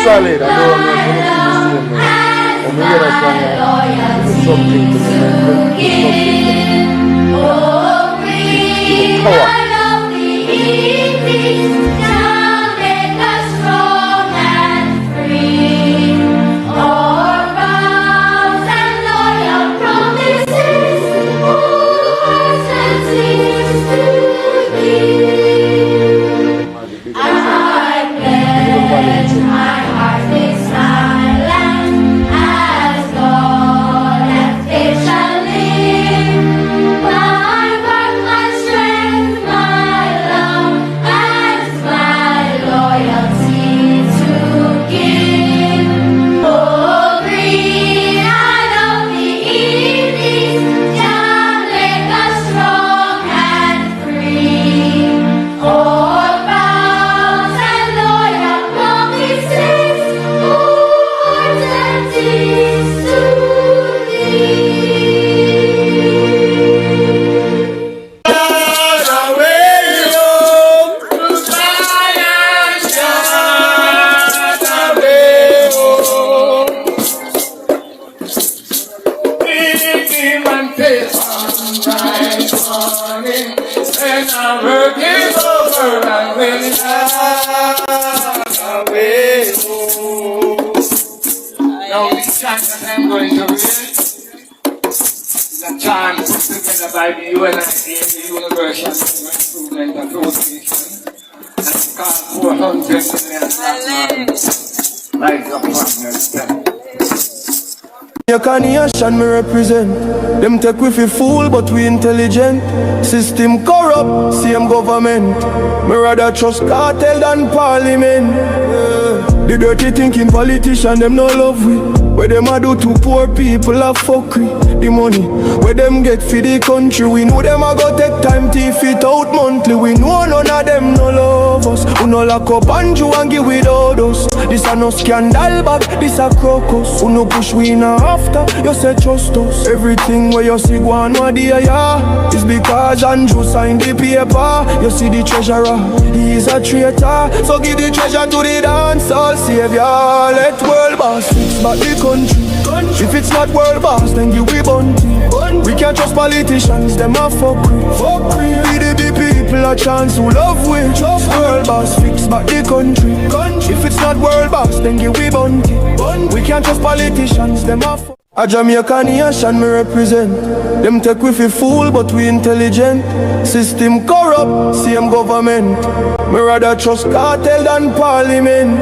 Solid, I know I'm not going to see when we hear that song, it's something to me, it's power. on bright morning, when our work is over and we'll have away home. Now this chant that I'm going to read is a chant put together by the UNICA, the Universal Improvement Association, and it's called 400 million lives of partners. Jamaica nation me represent. Them take we fi fool but we intelligent. System corrupt, same government. Me rather trust cartel than parliament. The dirty thinking politician them no love we. Where them a do to poor people a fuck we. The money where them get for the country, we know them a go take time to fit out monthly. We know none of them no love us. We no lock up and you and give without us. This a no scandal back, this a crocus. We no push we in a after, you say trust us. Everything where you see go on what day yeah, is because Andrew signed the paper. You see the treasurer, he is a traitor. So give the treasure to the dance all savior. Let world boss fix back the country. If it's not world boss, then give we bounty. We can't trust politicians, them a fuck we. We the people a chance who love we. World boss fix back the country. If it's not world boss, then give we bounty. We can't trust politicians, them a fuck. A Jamaica nation me represent. Them take we fi fool but we intelligent. System corrupt, same government. Me rather trust cartel than parliament.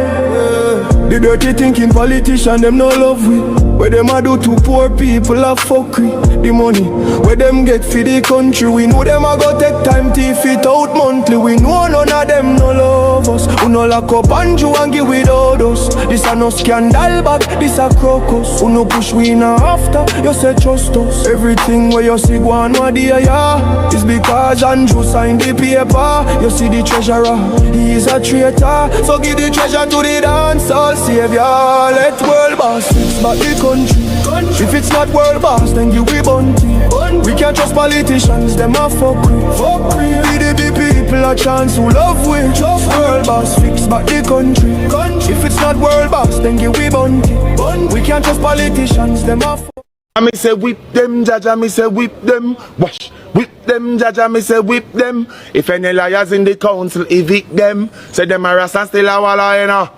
The dirty thinking politician them no love we. Where them a do to poor people a fuck we. The money where them get for the country, we know them a go take time to fit out monthly. We know none of them no love us. We no lock up and you and give without us. This a no scandal back, this a crocus. We no push we in a after, you say trust us. Everything where you see go on what day yeah, is because Andrew signed the paper. You see the treasurer, he is a traitor. So give the treasure to the dance all savior. Let world boss fix back the country. If it's not world boss, then give we bounty. We can't trust politicians, them a fuck we. We the people a chance who love we. World boss fix back the country. If it's not world boss, then give we bounty. We can't trust politicians, them a fuck. I me say whip them, Jaja, me say whip them. Wash, whip them, Jaja, me say whip them. If any liars in the council, evict them. Say them a rasta still a walla, you know.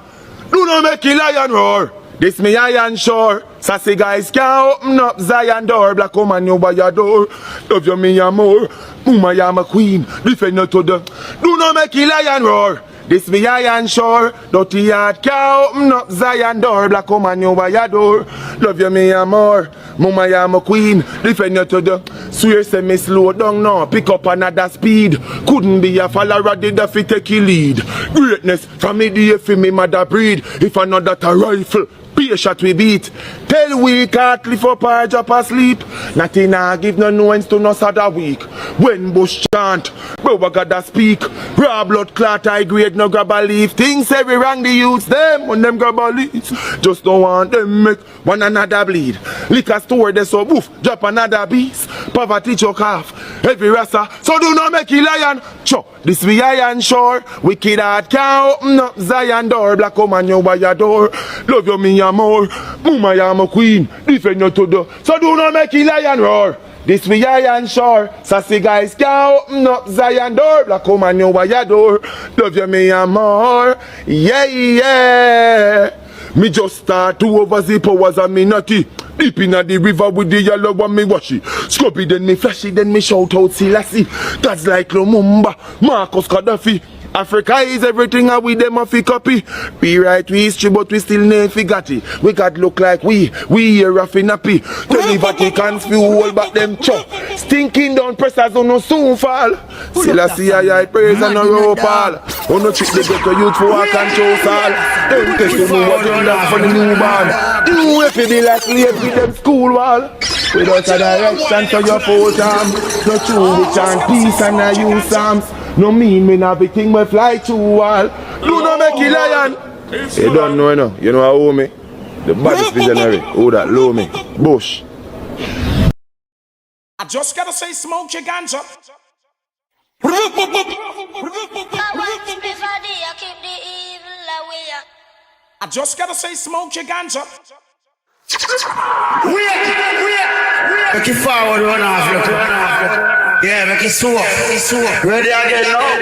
Do not make a lion roar. This me iron sure. Sassy guys can't open up Zion door. Black woman you by your door. Love you me a more. Mama ya my queen. Defend you to the. Do not make a lion roar. This me iron sure. Dirty heart can't open up Zion door. Black woman you by your door. Love you me a more. Mama ya my queen. Defend you to the. Swear say me slow down now. Pick up another speed. Couldn't be a follower did if it take a lead. Greatness from the day for me mother breed. If another a rifle. Be a shot we beat. Tell we can't lift up or drop asleep. Nothing I give no nuance to no other week. When Bush chant, bro I gotta speak. Raw blood clot I grade no grab a leaf. Things every wrong the youths them when them grab a leaf. Just don't want them make one another bleed. Liquor store they so woof, drop another beast. Poverty choke off every rasta. So do not make a lion. Cho, this we iron sure. Wicked heart can't open up Zion door. Black woman you by your door. Love you me more. Mama ya my queen. Defend you to the. So do not make a lion roar. This we iron sure. Sassy guys can't open up Zion door. Black woman you by your door. Love you me more. Yeah, yeah. Me just start to overzip powers and me naughty. Deep in the river with the yellow one me washy. Scrubby then me flashy then me shout out Selassie. That's like Lumumba, Marcus Gaddafi. Africa is everything and we them a fi copy. We write we history but we still ain't forgot it. We got look like we here rough in happy. Tell the Vatican's few hold back them chop. Stinking down pressers on no soon fall. Still I see I praise and no rope all. On no trick they get to youth for walk and choke all. Them test to know what them done for the newborn. You if you be like we with them school wall. Without a direction to your full time. No true we chant peace and I use psalms. No mean me not everything we fly through wall. Do not make a lion. You don't know no. You know how me. The baddest visionary. Who that low me. Bush. I just gotta say smoke your ganja. I just gotta say smoke your ganja. Wait. Make it forward, run off, look. Yeah, make it swap. Ready again now.